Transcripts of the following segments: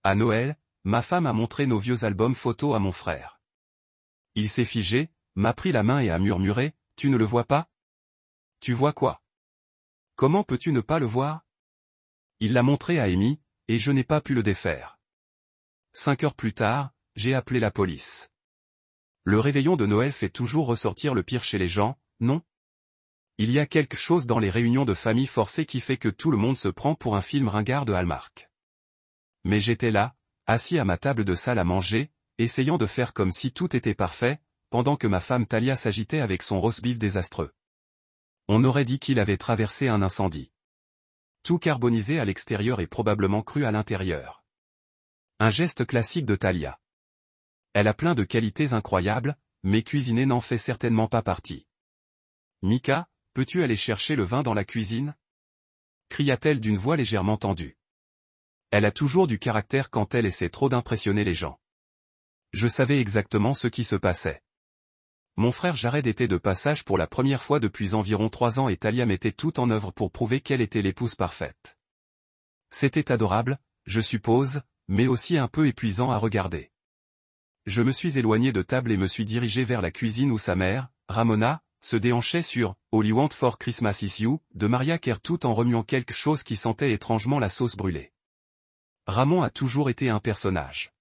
À Noël, ma femme a montré nos vieux albums photos à mon frère. Il s'est figé, m'a pris la main et a murmuré, « Tu ne le vois pas? Tu vois quoi? Comment peux-tu ne pas le voir ?» Il l'a montré à Amy, et je n'ai pas pu le défaire. 5 heures plus tard, j'ai appelé la police. Le réveillon de Noël fait toujours ressortir le pire chez les gens, non? Il y a quelque chose dans les réunions de famille forcées qui fait que tout le monde se prend pour un film ringard de Hallmark. Mais j'étais là, assis à ma table de salle à manger, essayant de faire comme si tout était parfait, pendant que ma femme Talia s'agitait avec son roast-beef désastreux. On aurait dit qu'il avait traversé un incendie. Tout carbonisé à l'extérieur et probablement cru à l'intérieur. Un geste classique de Talia. Elle a plein de qualités incroyables, mais cuisiner n'en fait certainement pas partie. « Mika, peux-tu aller chercher le vin dans la cuisine ?» cria-t-elle d'une voix légèrement tendue. Elle a toujours du caractère quand elle essaie trop d'impressionner les gens. Je savais exactement ce qui se passait. Mon frère Jared était de passage pour la première fois depuis environ 3 ans et Talia mettait tout en œuvre pour prouver qu'elle était l'épouse parfaite. C'était adorable, je suppose, mais aussi un peu épuisant à regarder. Je me suis éloigné de table et me suis dirigé vers la cuisine où sa mère, Ramona, se déhanchait sur « All You Want for Christmas Is You » de Mariah Carey tout en remuant quelque chose qui sentait étrangement la sauce brûlée. Ramon a toujours été un personnage.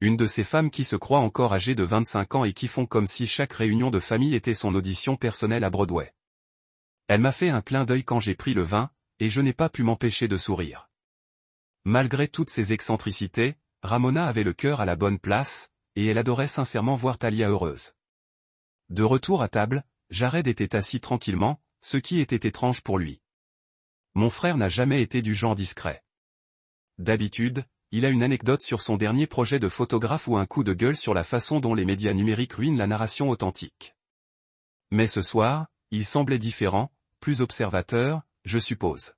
Une de ces femmes qui se croient encore âgées de 25 ans et qui font comme si chaque réunion de famille était son audition personnelle à Broadway. Elle m'a fait un clin d'œil quand j'ai pris le vin, et je n'ai pas pu m'empêcher de sourire. Malgré toutes ses excentricités, Ramona avait le cœur à la bonne place, et elle adorait sincèrement voir Talia heureuse. De retour à table, Jared était assis tranquillement, ce qui était étrange pour lui. Mon frère n'a jamais été du genre discret. D'habitude, il a une anecdote sur son dernier projet de photographe ou un coup de gueule sur la façon dont les médias numériques ruinent la narration authentique. Mais ce soir, il semblait différent, plus observateur, je suppose.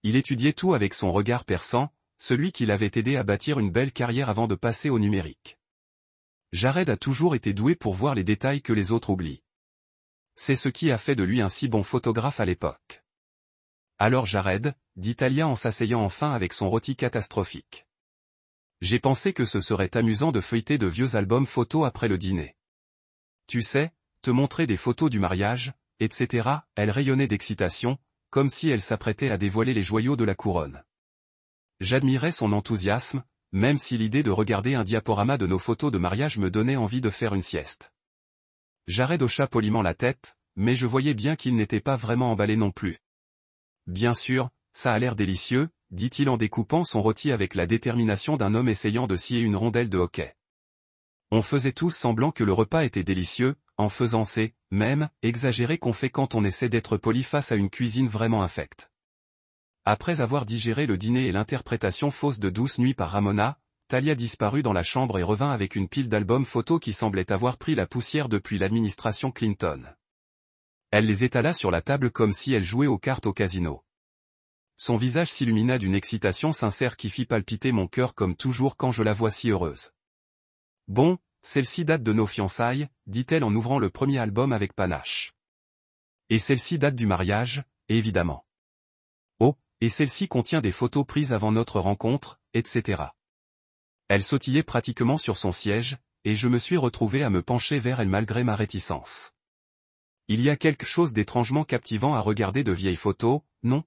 Il étudiait tout avec son regard perçant, celui qui l'avait aidé à bâtir une belle carrière avant de passer au numérique. Jared a toujours été doué pour voir les détails que les autres oublient. C'est ce qui a fait de lui un si bon photographe à l'époque. Alors Jared, dit Talia en s'asseyant enfin avec son rôti catastrophique. J'ai pensé que ce serait amusant de feuilleter de vieux albums photos après le dîner. Tu sais, te montrer des photos du mariage, etc. Elle rayonnait d'excitation, comme si elle s'apprêtait à dévoiler les joyaux de la couronne. J'admirais son enthousiasme, même si l'idée de regarder un diaporama de nos photos de mariage me donnait envie de faire une sieste. Jared hocha poliment la tête, mais je voyais bien qu'il n'était pas vraiment emballé non plus. Bien sûr, ça a l'air délicieux, dit-il en découpant son rôti avec la détermination d'un homme essayant de scier une rondelle de hockey. On faisait tous semblant que le repas était délicieux, en faisant ces, mêmes, exagérés qu'on fait quand on essaie d'être poli face à une cuisine vraiment infecte. Après avoir digéré le dîner et l'interprétation fausse de Douce Nuit par Ramona, Talia disparut dans la chambre et revint avec une pile d'albums photos qui semblaient avoir pris la poussière depuis l'administration Clinton. Elle les étala sur la table comme si elle jouait aux cartes au casino. Son visage s'illumina d'une excitation sincère qui fit palpiter mon cœur comme toujours quand je la vois si heureuse. « Bon, celle-ci date de nos fiançailles, dit-elle en ouvrant le premier album avec panache. Et celle-ci date du mariage, évidemment. Oh, et celle-ci contient des photos prises avant notre rencontre, etc. » Elle sautillait pratiquement sur son siège, et je me suis retrouvé à me pencher vers elle malgré ma réticence. Il y a quelque chose d'étrangement captivant à regarder de vieilles photos, non?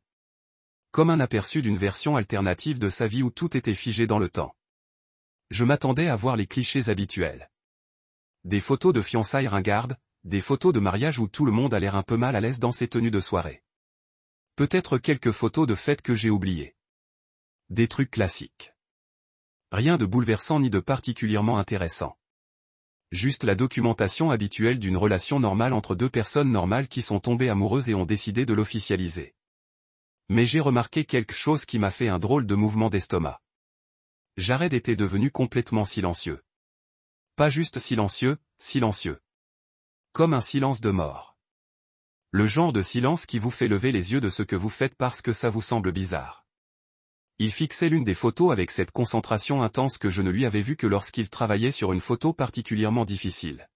Comme un aperçu d'une version alternative de sa vie où tout était figé dans le temps. Je m'attendais à voir les clichés habituels. Des photos de fiançailles ringardes, des photos de mariage où tout le monde a l'air un peu mal à l'aise dans ses tenues de soirée. Peut-être quelques photos de fêtes que j'ai oubliées. Des trucs classiques. Rien de bouleversant ni de particulièrement intéressant. Juste la documentation habituelle d'une relation normale entre deux personnes normales qui sont tombées amoureuses et ont décidé de l'officialiser. Mais j'ai remarqué quelque chose qui m'a fait un drôle de mouvement d'estomac. Jared était devenu complètement silencieux. Pas juste silencieux, silencieux. Comme un silence de mort. Le genre de silence qui vous fait lever les yeux de ce que vous faites parce que ça vous semble bizarre. Il fixait l'une des photos avec cette concentration intense que je ne lui avais vue que lorsqu'il travaillait sur une photo particulièrement difficile.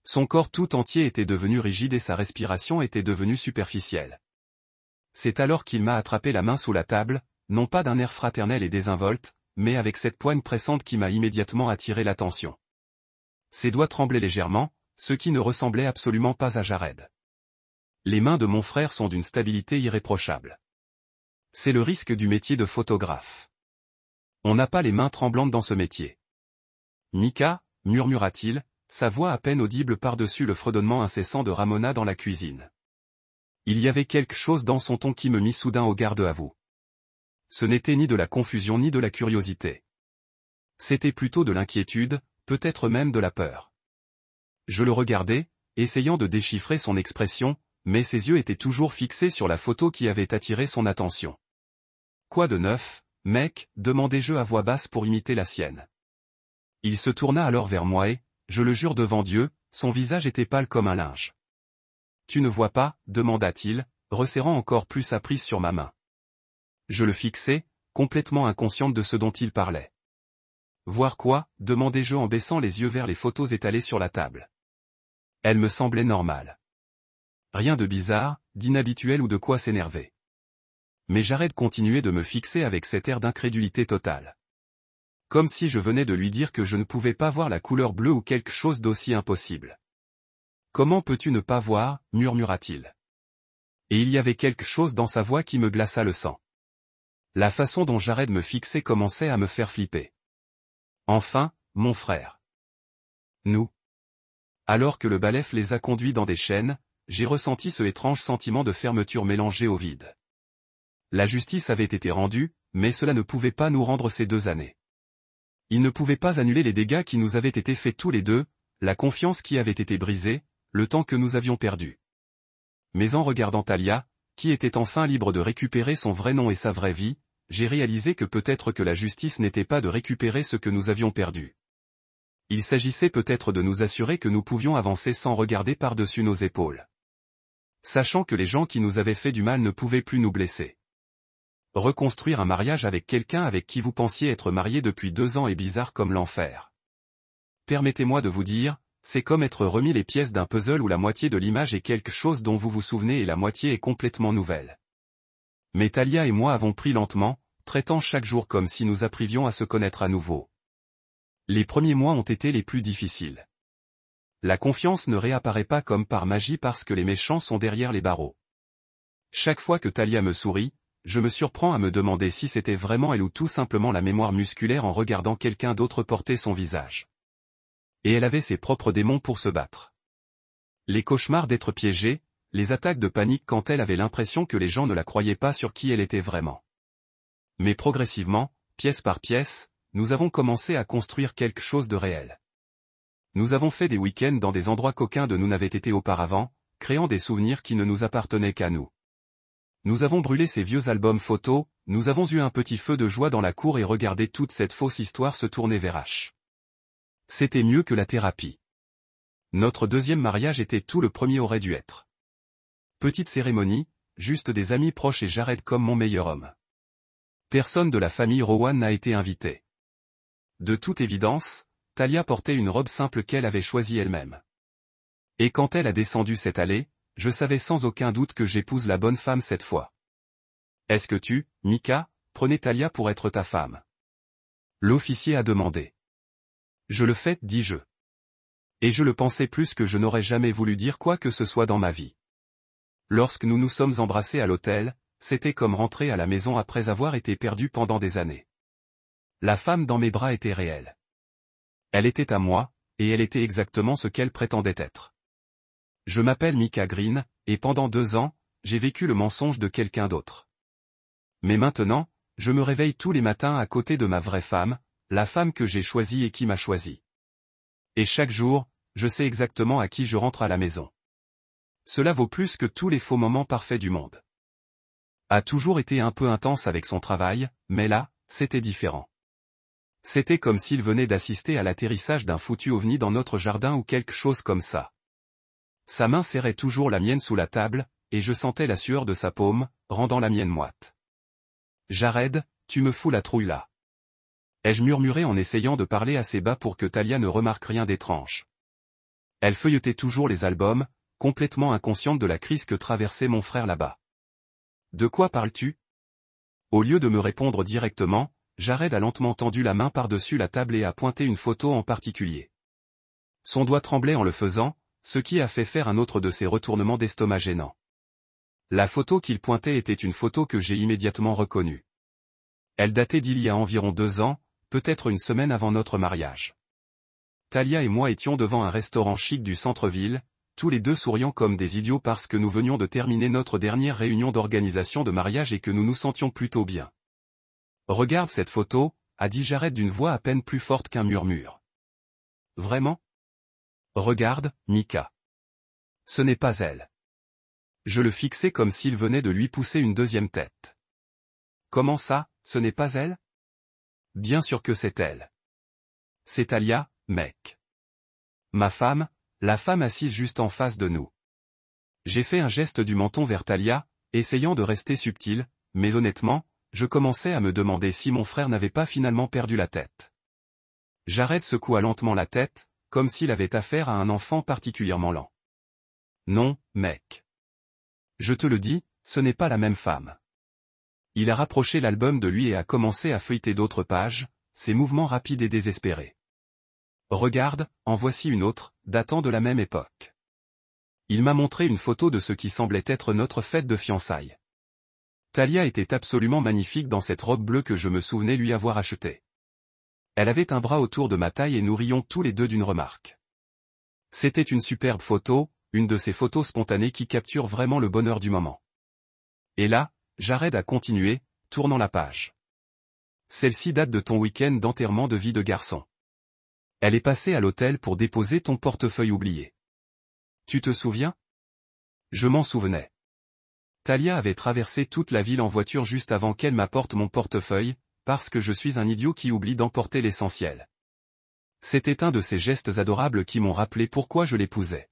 Son corps tout entier était devenu rigide et sa respiration était devenue superficielle. C'est alors qu'il m'a attrapé la main sous la table, non pas d'un air fraternel et désinvolte, mais avec cette poigne pressante qui m'a immédiatement attiré l'attention. Ses doigts tremblaient légèrement, ce qui ne ressemblait absolument pas à Jared. Les mains de mon frère sont d'une stabilité irréprochable. C'est le risque du métier de photographe. On n'a pas les mains tremblantes dans ce métier. Mika, murmura-t-il, sa voix à peine audible par-dessus le fredonnement incessant de Ramona dans la cuisine. Il y avait quelque chose dans son ton qui me mit soudain au garde à vous. Ce n'était ni de la confusion ni de la curiosité. C'était plutôt de l'inquiétude, peut-être même de la peur. Je le regardais, essayant de déchiffrer son expression, mais ses yeux étaient toujours fixés sur la photo qui avait attiré son attention. « Quoi de neuf, mec ?» demandai-je à voix basse pour imiter la sienne. Il se tourna alors vers moi et, je le jure devant Dieu, son visage était pâle comme un linge. « Tu ne vois pas ?» demanda-t-il, resserrant encore plus sa prise sur ma main. Je le fixai, complètement inconsciente de ce dont il parlait. « Voir quoi ?» demandai-je en baissant les yeux vers les photos étalées sur la table. Elles me semblaient normales. Rien de bizarre, d'inhabituel ou de quoi s'énerver. Mais Jared continuait de me fixer avec cet air d'incrédulité totale. Comme si je venais de lui dire que je ne pouvais pas voir la couleur bleue ou quelque chose d'aussi impossible. « Comment peux-tu ne pas voir ?» murmura-t-il. Et il y avait quelque chose dans sa voix qui me glaça le sang. La façon dont Jared me fixait commençait à me faire flipper. Enfin, mon frère. Nous. Alors que le balèf les a conduits dans des chaînes, j'ai ressenti ce étrange sentiment de fermeture mélangé au vide. La justice avait été rendue, mais cela ne pouvait pas nous rendre ces 2 années. Il ne pouvait pas annuler les dégâts qui nous avaient été faits tous les deux, la confiance qui avait été brisée, le temps que nous avions perdu. Mais en regardant Talia, qui était enfin libre de récupérer son vrai nom et sa vraie vie, j'ai réalisé que peut-être que la justice n'était pas de récupérer ce que nous avions perdu. Il s'agissait peut-être de nous assurer que nous pouvions avancer sans regarder par-dessus nos épaules. Sachant que les gens qui nous avaient fait du mal ne pouvaient plus nous blesser. Reconstruire un mariage avec quelqu'un avec qui vous pensiez être marié depuis 2 ans est bizarre comme l'enfer. Permettez-moi de vous dire, c'est comme être remis les pièces d'un puzzle où la moitié de l'image est quelque chose dont vous vous souvenez et la moitié est complètement nouvelle. Mais Talia et moi avons pris lentement, traitant chaque jour comme si nous apprivions à se connaître à nouveau. Les premiers mois ont été les plus difficiles. La confiance ne réapparaît pas comme par magie parce que les méchants sont derrière les barreaux. Chaque fois que Talia me sourit, je me surprends à me demander si c'était vraiment elle ou tout simplement la mémoire musculaire en regardant quelqu'un d'autre porter son visage. Et elle avait ses propres démons pour se battre. Les cauchemars d'être piégée, les attaques de panique quand elle avait l'impression que les gens ne la croyaient pas sur qui elle était vraiment. Mais progressivement, pièce par pièce, nous avons commencé à construire quelque chose de réel. Nous avons fait des week-ends dans des endroits qu'aucun de nous n'avait été auparavant, créant des souvenirs qui ne nous appartenaient qu'à nous. Nous avons brûlé ces vieux albums photos, nous avons eu un petit feu de joie dans la cour et regardé toute cette fausse histoire se tourner vers H. C'était mieux que la thérapie. Notre 2e mariage était tout le premier aurait dû être. Petite cérémonie, juste des amis proches et Jared comme mon meilleur homme. Personne de la famille Rowan n'a été invité. De toute évidence, Talia portait une robe simple qu'elle avait choisie elle-même. Et quand elle a descendu cette allée, je savais sans aucun doute que j'épouse la bonne femme cette fois. Est-ce que tu, Mika, prenais Talia pour être ta femme? L'officier a demandé. Je le fais, dis-je. Et je le pensais plus que je n'aurais jamais voulu dire quoi que ce soit dans ma vie. Lorsque nous nous sommes embrassés à l'hôtel, c'était comme rentrer à la maison après avoir été perdu pendant des années. La femme dans mes bras était réelle. Elle était à moi, et elle était exactement ce qu'elle prétendait être. Je m'appelle Mika Green, et pendant 2 ans, j'ai vécu le mensonge de quelqu'un d'autre. Mais maintenant, je me réveille tous les matins à côté de ma vraie femme, la femme que j'ai choisie et qui m'a choisi. Et chaque jour, je sais exactement à qui je rentre à la maison. Cela vaut plus que tous les faux moments parfaits du monde. A toujours été un peu intense avec son travail, mais là, c'était différent. C'était comme s'il venait d'assister à l'atterrissage d'un foutu ovni dans notre jardin ou quelque chose comme ça. Sa main serrait toujours la mienne sous la table, et je sentais la sueur de sa paume, rendant la mienne moite. « Jared, tu me fous la trouille là. » Ai-je murmuré en essayant de parler assez bas pour que Talia ne remarque rien d'étrange. Elle feuilletait toujours les albums, complètement inconsciente de la crise que traversait mon frère là-bas. « De quoi parles-tu » Au lieu de me répondre directement, Jared a lentement tendu la main par-dessus la table et a pointé une photo en particulier. Son doigt tremblait en le faisant, ce qui a fait faire un autre de ses retournements d'estomac gênants. La photo qu'il pointait était une photo que j'ai immédiatement reconnue. Elle datait d'il y a environ 2 ans, peut-être une semaine avant notre mariage. Talia et moi étions devant un restaurant chic du centre-ville, tous les deux souriant comme des idiots parce que nous venions de terminer notre dernière réunion d'organisation de mariage et que nous nous sentions plutôt bien. « Regarde cette photo », a dit Jared d'une voix à peine plus forte qu'un murmure. « Vraiment ? Regarde, Mika. Ce n'est pas elle. » Je le fixais comme s'il venait de lui pousser une deuxième tête. « Comment ça, ce n'est pas elle ? » Bien sûr que c'est elle. C'est Talia, mec. Ma femme, la femme assise juste en face de nous. J'ai fait un geste du menton vers Talia, essayant de rester subtil, mais honnêtement, je commençais à me demander si mon frère n'avait pas finalement perdu la tête. Jared secoua lentement la tête, comme s'il avait affaire à un enfant particulièrement lent. Non, mec. Je te le dis, ce n'est pas la même femme. Il a rapproché l'album de lui et a commencé à feuilleter d'autres pages, ses mouvements rapides et désespérés. Regarde, en voici une autre, datant de la même époque. Il m'a montré une photo de ce qui semblait être notre fête de fiançailles. Talia était absolument magnifique dans cette robe bleue que je me souvenais lui avoir achetée. Elle avait un bras autour de ma taille et nous rions tous les deux d'une remarque. C'était une superbe photo, une de ces photos spontanées qui capturent vraiment le bonheur du moment. Et là, Jared a continué, tournant la page. Celle-ci date de ton week-end d'enterrement de vie de garçon. Elle est passée à l'hôtel pour déposer ton portefeuille oublié. Tu te souviens ? Je m'en souvenais. Talia avait traversé toute la ville en voiture juste avant qu'elle m'apporte mon portefeuille, parce que je suis un idiot qui oublie d'emporter l'essentiel. C'était un de ces gestes adorables qui m'ont rappelé pourquoi je l'épousais.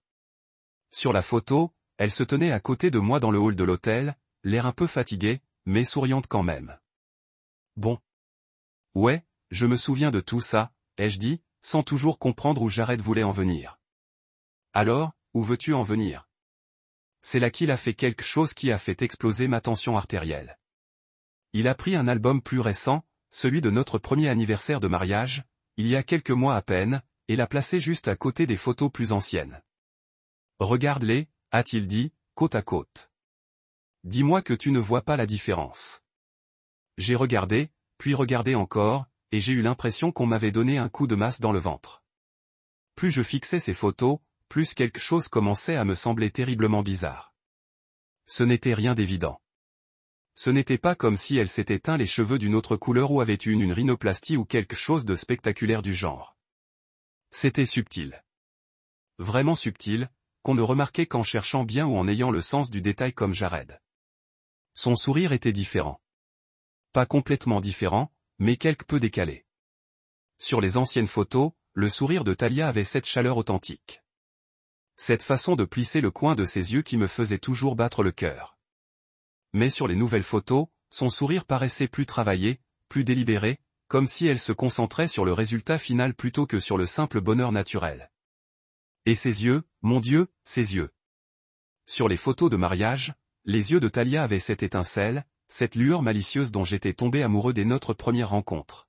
Sur la photo, elle se tenait à côté de moi dans le hall de l'hôtel, l'air un peu fatigué, mais souriante quand même. Bon. Ouais, je me souviens de tout ça, ai-je dit, sans toujours comprendre où Jared voulait en venir. Alors, où veux-tu en venir ? C'est là qu'il a fait quelque chose qui a fait exploser ma tension artérielle. Il a pris un album plus récent, celui de notre premier anniversaire de mariage, il y a quelques mois à peine, et l'a placé juste à côté des photos plus anciennes. Regarde-les, a-t-il dit, côte à côte. Dis-moi que tu ne vois pas la différence. J'ai regardé, puis regardé encore, et j'ai eu l'impression qu'on m'avait donné un coup de masse dans le ventre. Plus je fixais ces photos, plus quelque chose commençait à me sembler terriblement bizarre. Ce n'était rien d'évident. Ce n'était pas comme si elle s'était teint les cheveux d'une autre couleur ou avait eu une rhinoplastie ou quelque chose de spectaculaire du genre. C'était subtil. Vraiment subtil, qu'on ne remarquait qu'en cherchant bien ou en ayant le sens du détail comme Jared. Son sourire était différent. Pas complètement différent, mais quelque peu décalé. Sur les anciennes photos, le sourire de Talia avait cette chaleur authentique. Cette façon de plisser le coin de ses yeux qui me faisait toujours battre le cœur. Mais sur les nouvelles photos, son sourire paraissait plus travaillé, plus délibéré, comme si elle se concentrait sur le résultat final plutôt que sur le simple bonheur naturel. Et ses yeux, mon Dieu, ses yeux. Sur les photos de mariage, les yeux de Talia avaient cette étincelle, cette lueur malicieuse dont j'étais tombé amoureux dès notre première rencontre.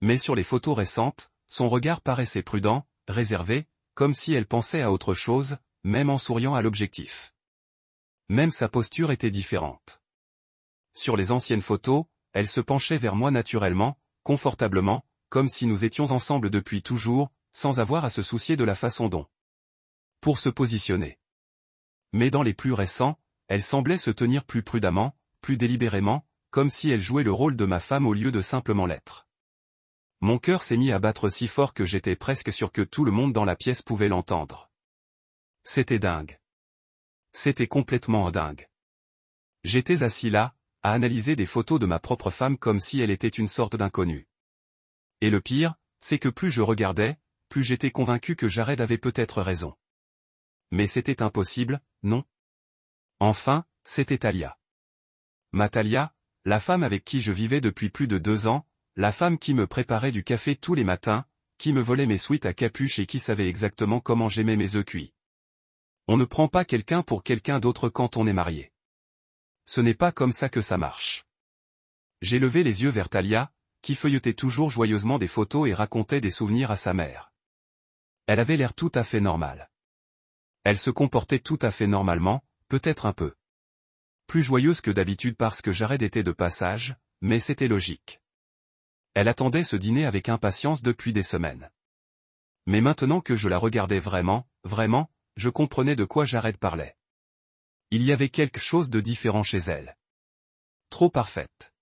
Mais sur les photos récentes, son regard paraissait prudent, réservé, comme si elle pensait à autre chose, même en souriant à l'objectif. Même sa posture était différente. Sur les anciennes photos, elle se penchait vers moi naturellement, confortablement, comme si nous étions ensemble depuis toujours, sans avoir à se soucier de la façon dont. Pour se positionner. Mais dans les plus récents, elle semblait se tenir plus prudemment, plus délibérément, comme si elle jouait le rôle de ma femme au lieu de simplement l'être. Mon cœur s'est mis à battre si fort que j'étais presque sûr que tout le monde dans la pièce pouvait l'entendre. C'était dingue. C'était complètement dingue. J'étais assis là, à analyser des photos de ma propre femme comme si elle était une sorte d'inconnue. Et le pire, c'est que plus je regardais, plus j'étais convaincu que Jared avait peut-être raison. Mais c'était impossible, non ? Enfin, c'était Talia. Ma Talia, la femme avec qui je vivais depuis plus de 2 ans, la femme qui me préparait du café tous les matins, qui me volait mes sweats à capuche et qui savait exactement comment j'aimais mes œufs cuits. On ne prend pas quelqu'un pour quelqu'un d'autre quand on est marié. Ce n'est pas comme ça que ça marche. J'ai levé les yeux vers Talia, qui feuilletait toujours joyeusement des photos et racontait des souvenirs à sa mère. Elle avait l'air tout à fait normale. Elle se comportait tout à fait normalement, peut-être un peu plus joyeuse que d'habitude parce que Jared était de passage, mais c'était logique. Elle attendait ce dîner avec impatience depuis des semaines. Mais maintenant que je la regardais vraiment, je comprenais de quoi Jared parlait. Il y avait quelque chose de différent chez elle. Trop parfaite.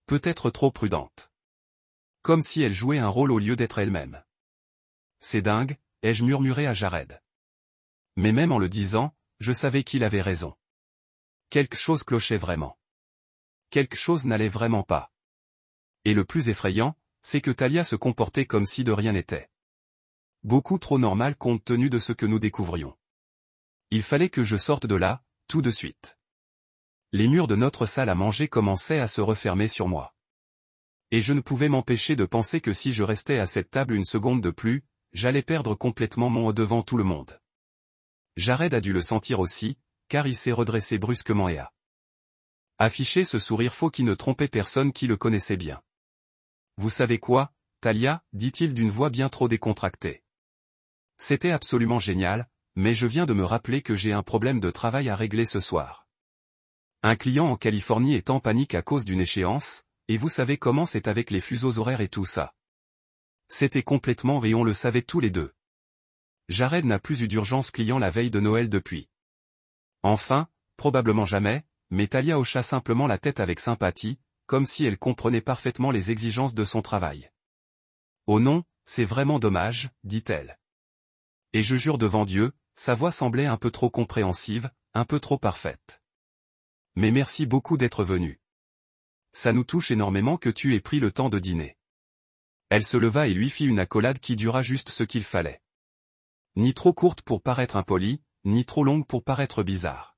Peut-être trop prudente. Comme si elle jouait un rôle au lieu d'être elle-même. C'est dingue, ai-je murmuré à Jared. Mais même en le disant, je savais qu'il avait raison. Quelque chose clochait vraiment. Quelque chose n'allait vraiment pas. Et le plus effrayant, c'est que Talia se comportait comme si de rien n'était. Beaucoup trop normal compte tenu de ce que nous découvrions. Il fallait que je sorte de là, tout de suite. Les murs de notre salle à manger commençaient à se refermer sur moi. Et je ne pouvais m'empêcher de penser que si je restais à cette table une seconde de plus, j'allais perdre complètement mon haut devant tout le monde. Jared a dû le sentir aussi, car il s'est redressé brusquement et a affiché ce sourire faux qui ne trompait personne qui le connaissait bien. « Vous savez quoi, Talia » dit-il d'une voix bien trop décontractée. C'était absolument génial, mais je viens de me rappeler que j'ai un problème de travail à régler ce soir. Un client en Californie est en panique à cause d'une échéance, et vous savez comment c'est avec les fuseaux horaires et tout ça. C'était complètement et on le savait tous les deux. Jared n'a plus eu d'urgence client la veille de Noël depuis. Enfin, probablement jamais, mais Talia hocha simplement la tête avec sympathie, comme si elle comprenait parfaitement les exigences de son travail. « Oh non, c'est vraiment dommage, dit-elle. Et je jure devant Dieu, sa voix semblait un peu trop compréhensive, un peu trop parfaite. Mais merci beaucoup d'être venu. Ça nous touche énormément que tu aies pris le temps de dîner. » Elle se leva et lui fit une accolade qui dura juste ce qu'il fallait. Ni trop courte pour paraître impolie, ni trop longue pour paraître bizarre.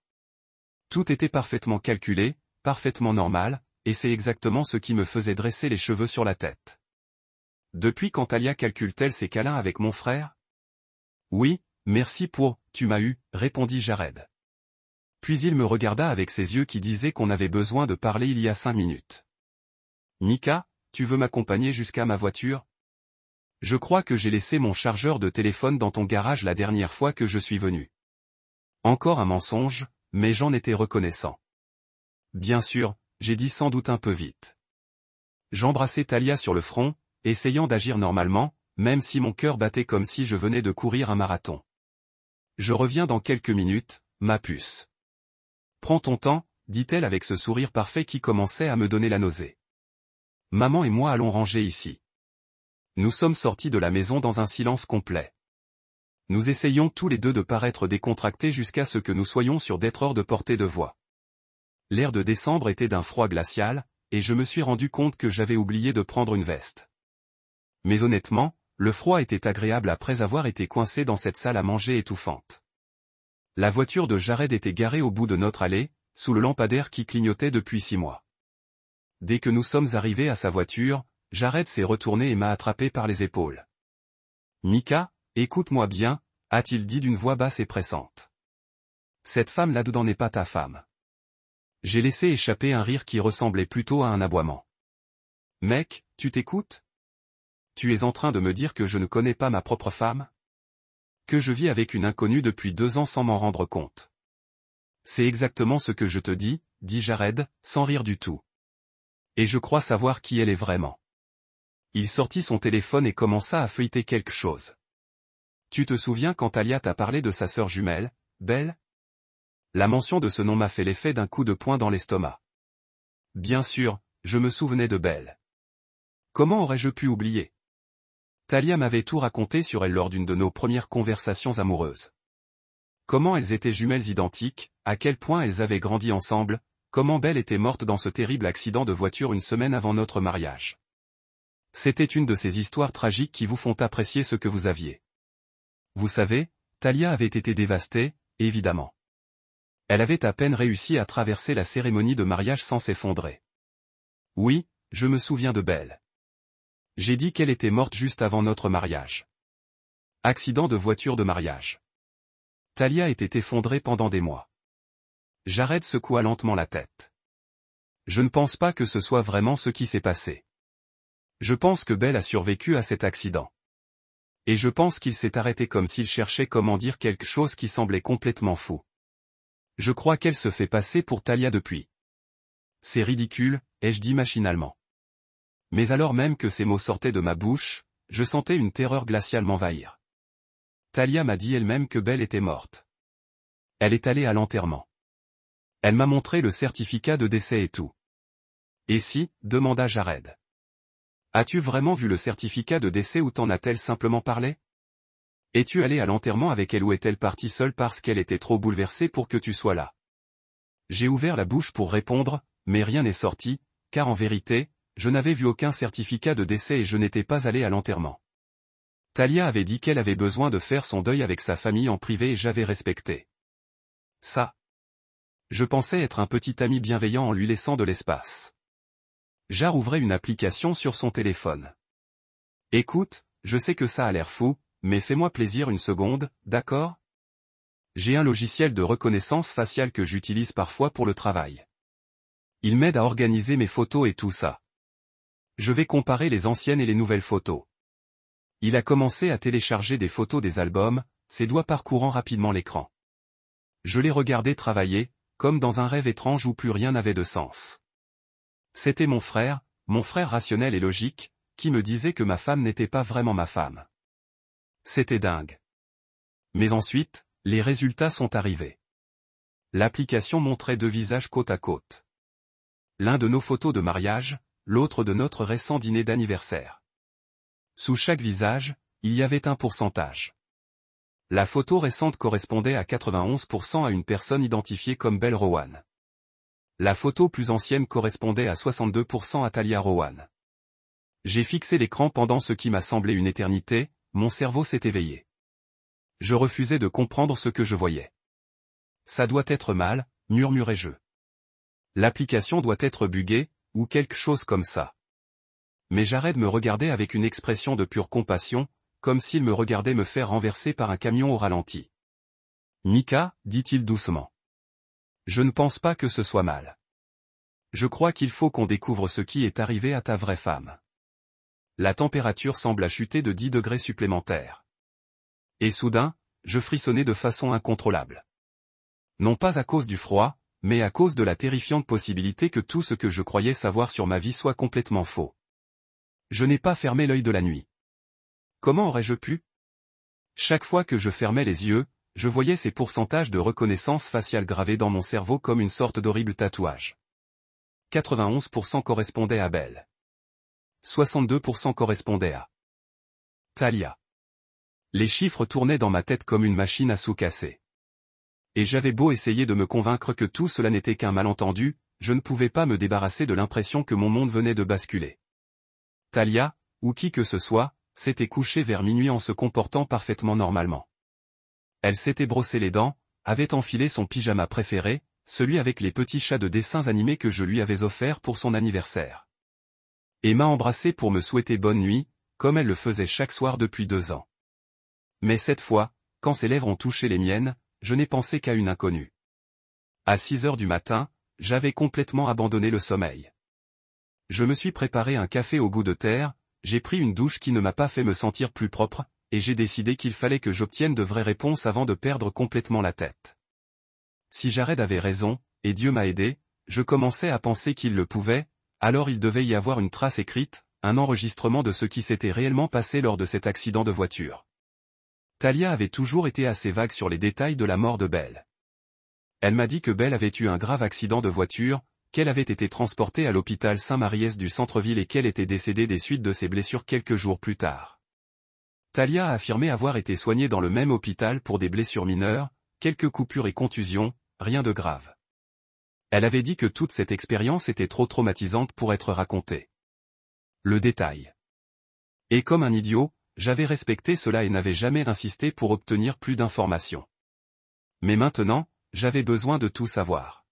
Tout était parfaitement calculé, parfaitement normal, et c'est exactement ce qui me faisait dresser les cheveux sur la tête. Depuis quand Talia calcule-t-elle ses câlins avec mon frère? Oui, merci pour « tu m'as eu », répondit Jared. Puis il me regarda avec ses yeux qui disaient qu'on avait besoin de parler il y a 5 minutes. Mika, tu veux m'accompagner jusqu'à ma voiture? Je crois que j'ai laissé mon chargeur de téléphone dans ton garage la dernière fois que je suis venu. Encore un mensonge, mais j'en étais reconnaissant. Bien sûr, j'ai dit sans doute un peu vite. J'embrassai Talia sur le front, essayant d'agir normalement, même si mon cœur battait comme si je venais de courir un marathon. Je reviens dans quelques minutes, ma puce. Prends ton temps, dit-elle avec ce sourire parfait qui commençait à me donner la nausée. Maman et moi allons ranger ici. Nous sommes sortis de la maison dans un silence complet. Nous essayons tous les deux de paraître décontractés jusqu'à ce que nous soyons sûrs d'être hors de portée de voix. L'air de décembre était d'un froid glacial, et je me suis rendu compte que j'avais oublié de prendre une veste. Mais honnêtement, le froid était agréable après avoir été coincé dans cette salle à manger étouffante. La voiture de Jared était garée au bout de notre allée, sous le lampadaire qui clignotait depuis 6 mois. Dès que nous sommes arrivés à sa voiture, Jared s'est retourné et m'a attrapé par les épaules. « Mika, écoute-moi bien », a-t-il dit d'une voix basse et pressante. « Cette femme là-dedans n'est pas ta femme. » J'ai laissé échapper un rire qui ressemblait plutôt à un aboiement. « Mec, tu t'écoutes? Tu es en train de me dire que je ne connais pas ma propre femme? Que je vis avec une inconnue depuis 2 ans sans m'en rendre compte. » C'est exactement ce que je te dis, dit Jared, sans rire du tout. Et je crois savoir qui elle est vraiment. Il sortit son téléphone et commença à feuilleter quelque chose. Tu te souviens quand Talia t'a parlé de sa sœur jumelle, Belle? La mention de ce nom m'a fait l'effet d'un coup de poing dans l'estomac. Bien sûr, je me souvenais de Belle. Comment aurais-je pu oublier? Talia m'avait tout raconté sur elle lors d'une de nos premières conversations amoureuses. Comment elles étaient jumelles identiques, à quel point elles avaient grandi ensemble, comment Belle était morte dans ce terrible accident de voiture une semaine avant notre mariage. C'était une de ces histoires tragiques qui vous font apprécier ce que vous aviez. Vous savez, Talia avait été dévastée, évidemment. Elle avait à peine réussi à traverser la cérémonie de mariage sans s'effondrer. Oui, je me souviens de Belle. J'ai dit qu'elle était morte juste avant notre mariage. Accident de voiture de mariage. Talia était effondrée pendant des mois. Jared secoua lentement la tête. Je ne pense pas que ce soit vraiment ce qui s'est passé. Je pense que Belle a survécu à cet accident. Et je pense qu'il s'est arrêté comme s'il cherchait comment dire quelque chose qui semblait complètement fou. Je crois qu'elle se fait passer pour Talia depuis. C'est ridicule, ai-je dit machinalement. Mais alors même que ces mots sortaient de ma bouche, je sentais une terreur glaciale m'envahir. Talia m'a dit elle-même que Belle était morte. Elle est allée à l'enterrement. Elle m'a montré le certificat de décès et tout. Et si, demanda Jared. As-tu vraiment vu le certificat de décès ou t'en a-t-elle simplement parlé? Es-tu allé à l'enterrement avec elle ou est-elle partie seule parce qu'elle était trop bouleversée pour que tu sois là? J'ai ouvert la bouche pour répondre, mais rien n'est sorti, car en vérité, je n'avais vu aucun certificat de décès et je n'étais pas allé à l'enterrement. Talia avait dit qu'elle avait besoin de faire son deuil avec sa famille en privé et j'avais respecté. Ça. Je pensais être un petit ami bienveillant en lui laissant de l'espace. Jar ouvrait une application sur son téléphone. Écoute, je sais que ça a l'air fou, mais fais-moi plaisir une seconde, d'accord? J'ai un logiciel de reconnaissance faciale que j'utilise parfois pour le travail. Il m'aide à organiser mes photos et tout ça. Je vais comparer les anciennes et les nouvelles photos. Il a commencé à télécharger des photos des albums, ses doigts parcourant rapidement l'écran. Je l'ai regardé travailler, comme dans un rêve étrange où plus rien n'avait de sens. C'était mon frère rationnel et logique, qui me disait que ma femme n'était pas vraiment ma femme. C'était dingue. Mais ensuite, les résultats sont arrivés. L'application montrait deux visages côte à côte. L'un de nos photos de mariage, l'autre de notre récent dîner d'anniversaire. Sous chaque visage, il y avait un pourcentage. La photo récente correspondait à 91% à une personne identifiée comme Belle Rowan. La photo plus ancienne correspondait à 62% à Talia Rowan. J'ai fixé l'écran pendant ce qui m'a semblé une éternité, mon cerveau s'est éveillé. Je refusais de comprendre ce que je voyais. Ça doit être mal, murmurai-je. L'application doit être buggée, ou quelque chose comme ça. Mais Jared me regardait avec une expression de pure compassion, comme s'il me regardait me faire renverser par un camion au ralenti. Mika, dit-il doucement. Je ne pense pas que ce soit mal. Je crois qu'il faut qu'on découvre ce qui est arrivé à ta vraie femme. La température semble chuter de 10 degrés supplémentaires. Et soudain, je frissonnais de façon incontrôlable. Non pas à cause du froid, mais à cause de la terrifiante possibilité que tout ce que je croyais savoir sur ma vie soit complètement faux. Je n'ai pas fermé l'œil de la nuit. Comment aurais-je pu? Chaque fois que je fermais les yeux, je voyais ces pourcentages de reconnaissance faciale gravés dans mon cerveau comme une sorte d'horrible tatouage. 91% correspondait à Belle. 62% correspondait à Talia. Les chiffres tournaient dans ma tête comme une machine à sous casser. Et j'avais beau essayer de me convaincre que tout cela n'était qu'un malentendu, je ne pouvais pas me débarrasser de l'impression que mon monde venait de basculer. Talia, ou qui que ce soit, s'était couchée vers minuit en se comportant parfaitement normalement. Elle s'était brossé les dents, avait enfilé son pyjama préféré, celui avec les petits chats de dessins animés que je lui avais offert pour son anniversaire. Et m'a embrassé pour me souhaiter bonne nuit, comme elle le faisait chaque soir depuis 2 ans. Mais cette fois, quand ses lèvres ont touché les miennes, je n'ai pensé qu'à une inconnue. À 6 heures du matin, j'avais complètement abandonné le sommeil. Je me suis préparé un café au goût de terre, j'ai pris une douche qui ne m'a pas fait me sentir plus propre, et j'ai décidé qu'il fallait que j'obtienne de vraies réponses avant de perdre complètement la tête. Si Jared avait raison, et Dieu m'a aidé, je commençais à penser qu'il le pouvait, alors il devait y avoir une trace écrite, un enregistrement de ce qui s'était réellement passé lors de cet accident de voiture. Talia avait toujours été assez vague sur les détails de la mort de Belle. Elle m'a dit que Belle avait eu un grave accident de voiture, qu'elle avait été transportée à l'hôpital Saint-Mariès du centre-ville et qu'elle était décédée des suites de ses blessures quelques jours plus tard. Talia a affirmé avoir été soignée dans le même hôpital pour des blessures mineures, quelques coupures et contusions, rien de grave. Elle avait dit que toute cette expérience était trop traumatisante pour être racontée. Le détail. Et comme un idiot, j'avais respecté cela et n'avais jamais insisté pour obtenir plus d'informations. Mais maintenant, j'avais besoin de tout savoir.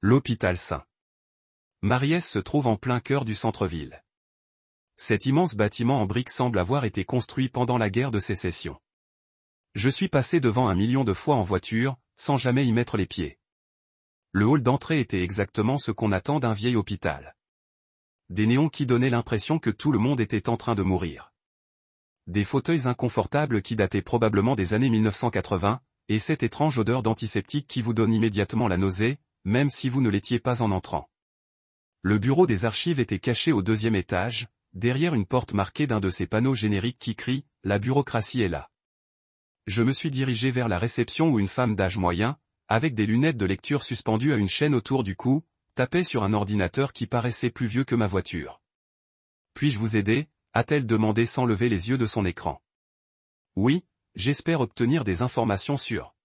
L'hôpital Saint-Mariès se trouve en plein cœur du centre-ville. Cet immense bâtiment en briques semble avoir été construit pendant la guerre de Sécession. Je suis passé devant 1 million de fois en voiture, sans jamais y mettre les pieds. Le hall d'entrée était exactement ce qu'on attend d'un vieil hôpital. des néons qui donnaient l'impression que tout le monde était en train de mourir. Des fauteuils inconfortables qui dataient probablement des années 1980, et cette étrange odeur d'antiseptique qui vous donne immédiatement la nausée, même si vous ne l'étiez pas en entrant. Le bureau des archives était caché au 2e étage, derrière une porte marquée d'un de ces panneaux génériques qui crie « La bureaucratie est là ». Je me suis dirigé vers la réception où une femme d'âge moyen, avec des lunettes de lecture suspendues à une chaîne autour du cou, tapait sur un ordinateur qui paraissait plus vieux que ma voiture. « Puis-je vous aider ?» a-t-elle demandé sans lever les yeux de son écran. « Oui, j'espère obtenir des informations sur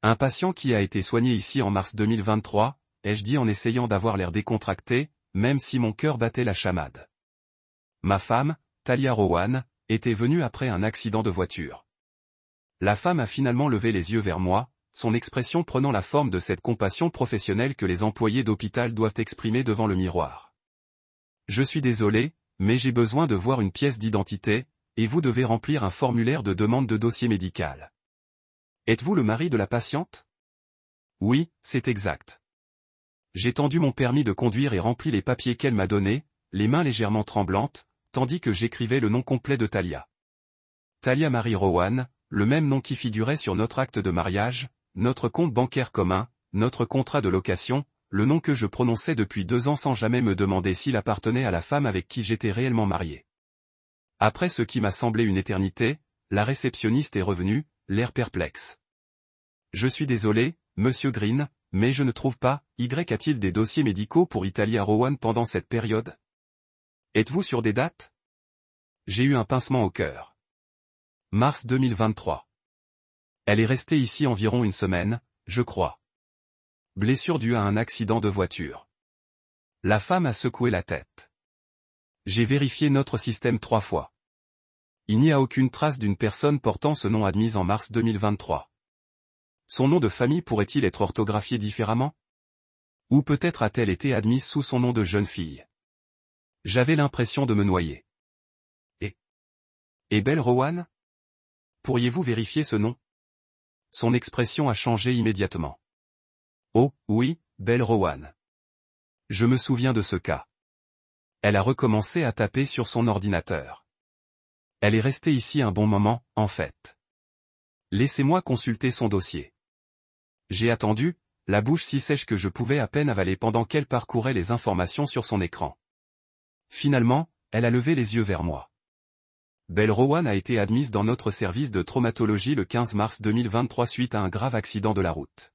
un patient qui a été soigné ici en mars 2023, ai-je dit en essayant d'avoir l'air décontracté, même si mon cœur battait la chamade. Ma femme, Talia Rowan, était venue après un accident de voiture. La femme a finalement levé les yeux vers moi, son expression prenant la forme de cette compassion professionnelle que les employés d'hôpital doivent exprimer devant le miroir. Je suis désolé, mais j'ai besoin de voir une pièce d'identité, et vous devez remplir un formulaire de demande de dossier médical. Êtes-vous le mari de la patiente? Oui, c'est exact. J'ai tendu mon permis de conduire et rempli les papiers qu'elle m'a donnés, les mains légèrement tremblantes, tandis que j'écrivais le nom complet de Talia. Talia Marie Rowan, le même nom qui figurait sur notre acte de mariage, notre compte bancaire commun, notre contrat de location, le nom que je prononçais depuis 2 ans sans jamais me demander s'il appartenait à la femme avec qui j'étais réellement marié. Après ce qui m'a semblé une éternité, la réceptionniste est revenue, l'air perplexe. Je suis désolé, Monsieur Green, mais je ne trouve pas, a-t-il des dossiers médicaux pour Talia Rowan pendant cette période? Êtes-vous sur des dates? J'ai eu un pincement au cœur. Mars 2023. Elle est restée ici environ une semaine, je crois. Blessure due à un accident de voiture. La femme a secoué la tête. J'ai vérifié notre système 3 fois. Il n'y a aucune trace d'une personne portant ce nom admise en mars 2023. Son nom de famille pourrait-il être orthographié différemment? Ou peut-être a-t-elle été admise sous son nom de jeune fille? J'avais l'impression de me noyer. Et Belle Rowan? Pourriez-vous vérifier ce nom? Son expression a changé immédiatement. Oh, oui, Belle Rowan. Je me souviens de ce cas. Elle a recommencé à taper sur son ordinateur. Elle est restée ici un bon moment, en fait. Laissez-moi consulter son dossier. J'ai attendu, la bouche si sèche que je pouvais à peine avaler pendant qu'elle parcourait les informations sur son écran. Finalement, elle a levé les yeux vers moi. Belle Rowan a été admise dans notre service de traumatologie le 15 mars 2023 suite à un grave accident de la route.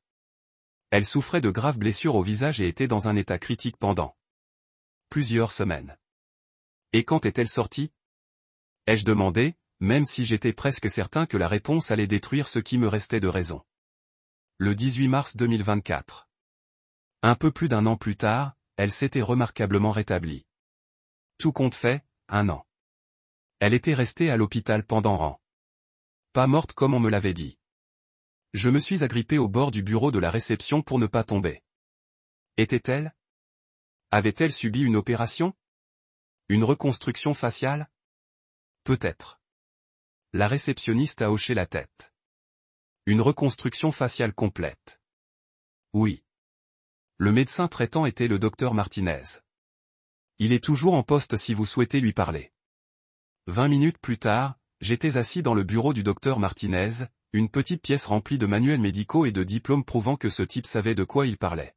Elle souffrait de graves blessures au visage et était dans un état critique pendant plusieurs semaines. Et quand est-elle sortie? Ai-je demandé, même si j'étais presque certain que la réponse allait détruire ce qui me restait de raison. Le 18 mars 2024. Un peu plus d'1 an plus tard, elle s'était remarquablement rétablie. Tout compte fait, 1 an. Elle était restée à l'hôpital pendant an. Pas morte comme on me l'avait dit. Je me suis agrippé au bord du bureau de la réception pour ne pas tomber. Était-elle? Avait-elle subi une opération? Une reconstruction faciale? Peut-être. La réceptionniste a hoché la tête. Une reconstruction faciale complète. Oui. Le médecin traitant était le docteur Martinez. Il est toujours en poste si vous souhaitez lui parler. 20 minutes plus tard, j'étais assis dans le bureau du docteur Martinez, une petite pièce remplie de manuels médicaux et de diplômes prouvant que ce type savait de quoi il parlait.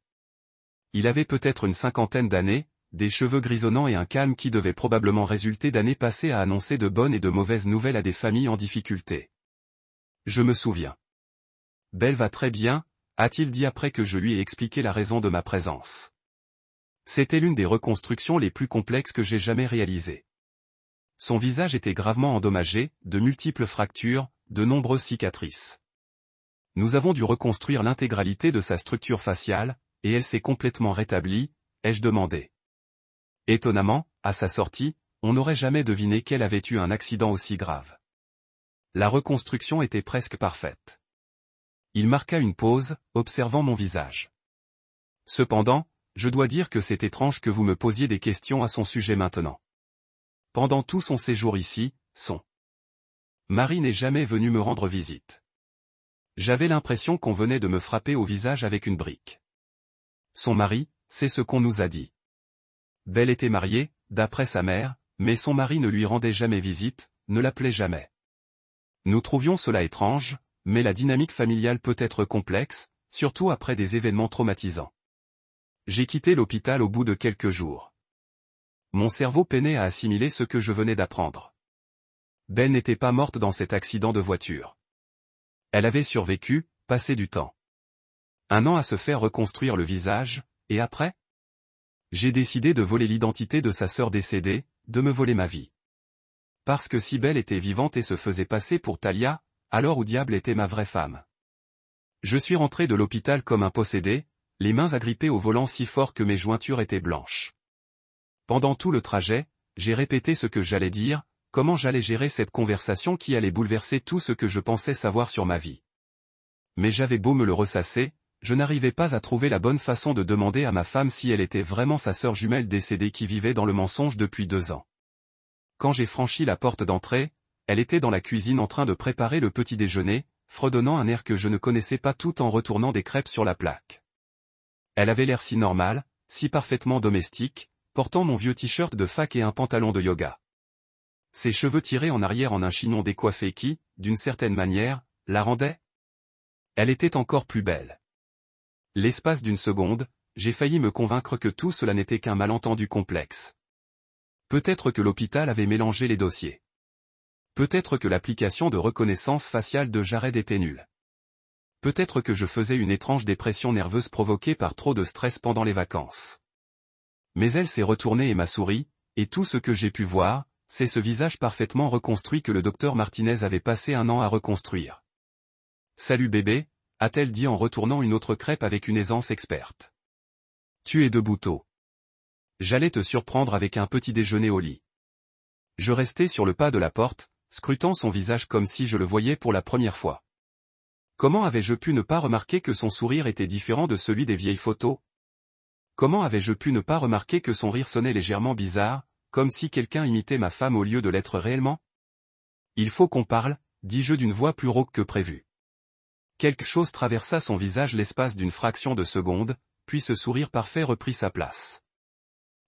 Il avait peut-être une 50aine d'années, des cheveux grisonnants et un calme qui devait probablement résulter d'années passées à annoncer de bonnes et de mauvaises nouvelles à des familles en difficulté. Je me souviens. Belle va très bien, a-t-il dit après que je lui ai expliqué la raison de ma présence. C'était l'une des reconstructions les plus complexes que j'ai jamais réalisées. Son visage était gravement endommagé, de multiples fractures, de nombreuses cicatrices. Nous avons dû reconstruire l'intégralité de sa structure faciale, et elle s'est complètement rétablie, ai-je demandé. Étonnamment, à sa sortie, on n'aurait jamais deviné qu'elle avait eu un accident aussi grave. La reconstruction était presque parfaite. Il marqua une pause, observant mon visage. Cependant, je dois dire que c'est étrange que vous me posiez des questions à son sujet maintenant. Pendant tout son séjour ici, son mari n'est jamais venu me rendre visite. J'avais l'impression qu'on venait de me frapper au visage avec une brique. Son mari, c'est ce qu'on nous a dit. Belle était mariée, d'après sa mère, mais son mari ne lui rendait jamais visite, ne l'appelait jamais. Nous trouvions cela étrange, mais la dynamique familiale peut être complexe, surtout après des événements traumatisants. J'ai quitté l'hôpital au bout de quelques jours. Mon cerveau peinait à assimiler ce que je venais d'apprendre. Belle n'était pas morte dans cet accident de voiture. Elle avait survécu, passé du temps. 1 an à se faire reconstruire le visage, et après? J'ai décidé de voler l'identité de sa sœur décédée, de me voler ma vie. Parce que si Belle était vivante et se faisait passer pour Talia, alors où diable était ma vraie femme? Je suis rentré de l'hôpital comme un possédé, les mains agrippées au volant si fort que mes jointures étaient blanches. Pendant tout le trajet, j'ai répété ce que j'allais dire, comment j'allais gérer cette conversation qui allait bouleverser tout ce que je pensais savoir sur ma vie. Mais j'avais beau me le ressasser, je n'arrivais pas à trouver la bonne façon de demander à ma femme si elle était vraiment sa sœur jumelle décédée qui vivait dans le mensonge depuis 2 ans. Quand j'ai franchi la porte d'entrée, elle était dans la cuisine en train de préparer le petit déjeuner, fredonnant un air que je ne connaissais pas tout en retournant des crêpes sur la plaque. Elle avait l'air si normale, si parfaitement domestique, portant mon vieux t-shirt de fac et un pantalon de yoga. Ses cheveux tirés en arrière en un chignon décoiffé qui, d'une certaine manière, la rendait. Elle était encore plus belle. L'espace d'une seconde, j'ai failli me convaincre que tout cela n'était qu'un malentendu complexe. Peut-être que l'hôpital avait mélangé les dossiers. Peut-être que l'application de reconnaissance faciale de Jared était nulle. Peut-être que je faisais une étrange dépression nerveuse provoquée par trop de stress pendant les vacances. Mais elle s'est retournée et m'a souri, et tout ce que j'ai pu voir, c'est ce visage parfaitement reconstruit que le docteur Martinez avait passé 1 an à reconstruire. « Salut bébé », a-t-elle dit en retournant une autre crêpe avec une aisance experte. « Tu es debout tôt. J'allais te surprendre avec un petit déjeuner au lit. » Je restais sur le pas de la porte, scrutant son visage comme si je le voyais pour la première fois. Comment avais-je pu ne pas remarquer que son sourire était différent de celui des vieilles photos? Comment avais-je pu ne pas remarquer que son rire sonnait légèrement bizarre, comme si quelqu'un imitait ma femme au lieu de l'être réellement? Il faut qu'on parle, dis-je d'une voix plus rauque que prévu. Quelque chose traversa son visage l'espace d'une fraction de seconde, puis ce sourire parfait reprit sa place.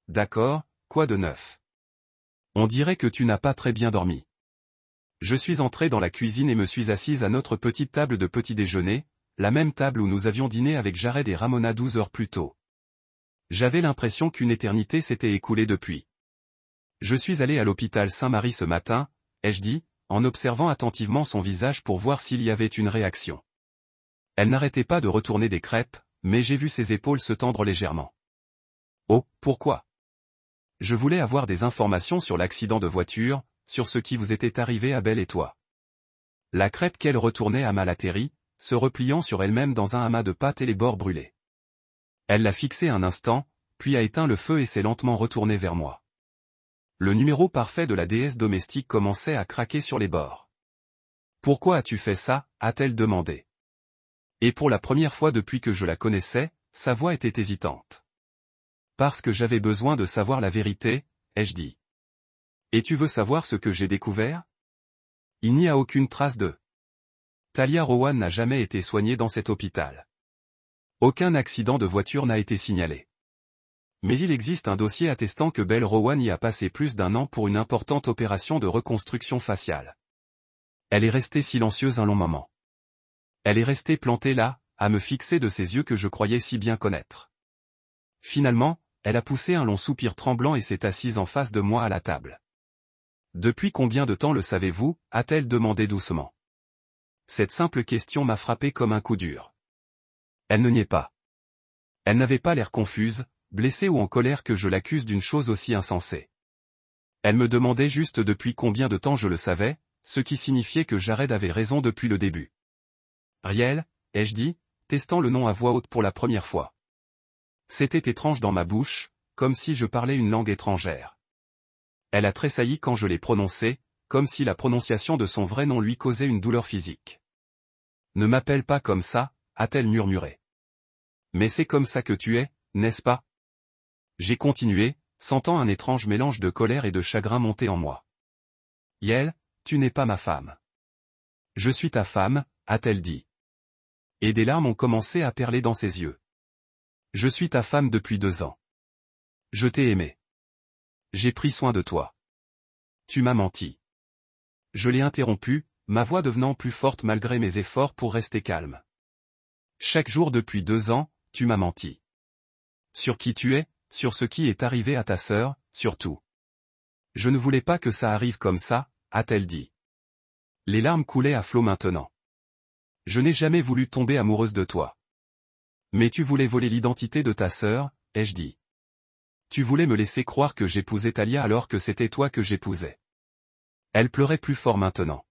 D'accord, quoi de neuf? On dirait que tu n'as pas très bien dormi. Je suis entré dans la cuisine et me suis assise à notre petite table de petit déjeuner, la même table où nous avions dîné avec Jared et Ramona 12 heures plus tôt. J'avais l'impression qu'une éternité s'était écoulée depuis. Je suis allé à l'hôpital Saint-Marie ce matin, ai-je dit, en observant attentivement son visage pour voir s'il y avait une réaction. Elle n'arrêtait pas de retourner des crêpes, mais j'ai vu ses épaules se tendre légèrement. Oh, pourquoi? Je voulais avoir des informations sur l'accident de voiture, sur ce qui vous était arrivé à Belle et toi. La crêpe qu'elle retournait a mal atterri, se repliant sur elle-même dans un amas de pâte et les bords brûlés. Elle l'a fixé un instant, puis a éteint le feu et s'est lentement retournée vers moi. Le numéro parfait de la déesse domestique commençait à craquer sur les bords. « Pourquoi as-tu fait ça ?» a-t-elle demandé. Et pour la première fois depuis que je la connaissais, sa voix était hésitante. « Parce que j'avais besoin de savoir la vérité, ai-je dit. Et tu veux savoir ce que j'ai découvert? Il n'y a aucune trace de... Talia Rowan n'a jamais été soignée dans cet hôpital. Aucun accident de voiture n'a été signalé. Mais il existe un dossier attestant que Belle Rowan y a passé plus d'1 an pour une importante opération de reconstruction faciale. Elle est restée silencieuse un long moment. Elle est restée plantée là, à me fixer de ses yeux que je croyais si bien connaître. Finalement, elle a poussé un long soupir tremblant et s'est assise en face de moi à la table. « Depuis combien de temps le savez-vous » a-t-elle demandé doucement. Cette simple question m'a frappé comme un coup dur. Elle ne niait pas. Elle n'avait pas l'air confuse, blessée ou en colère que je l'accuse d'une chose aussi insensée. Elle me demandait juste depuis combien de temps je le savais, ce qui signifiait que Jared avait raison depuis le début. Riel, ai-je dit, testant le nom à voix haute pour la première fois. C'était étrange dans ma bouche, comme si je parlais une langue étrangère. Elle a tressailli quand je l'ai prononcé, comme si la prononciation de son vrai nom lui causait une douleur physique. « Ne m'appelle pas comme ça » a-t-elle murmuré. « Mais c'est comme ça que tu es, n'est-ce pas ?» J'ai continué, sentant un étrange mélange de colère et de chagrin monter en moi. « Yael, tu n'es pas ma femme. »« Je suis ta femme » a-t-elle dit. Et des larmes ont commencé à perler dans ses yeux. « Je suis ta femme depuis 2 ans. Je t'ai aimé. J'ai pris soin de toi. Tu m'as menti. Je l'ai interrompu, ma voix devenant plus forte malgré mes efforts pour rester calme. Chaque jour depuis 2 ans, tu m'as menti. Sur qui tu es, sur ce qui est arrivé à ta sœur, sur tout. Je ne voulais pas que ça arrive comme ça, a-t-elle dit. Les larmes coulaient à flot maintenant. Je n'ai jamais voulu tomber amoureuse de toi. Mais tu voulais voler l'identité de ta sœur, ai-je dit. Tu voulais me laisser croire que j'épousais Talia alors que c'était toi que j'épousais. Elle pleurait plus fort maintenant.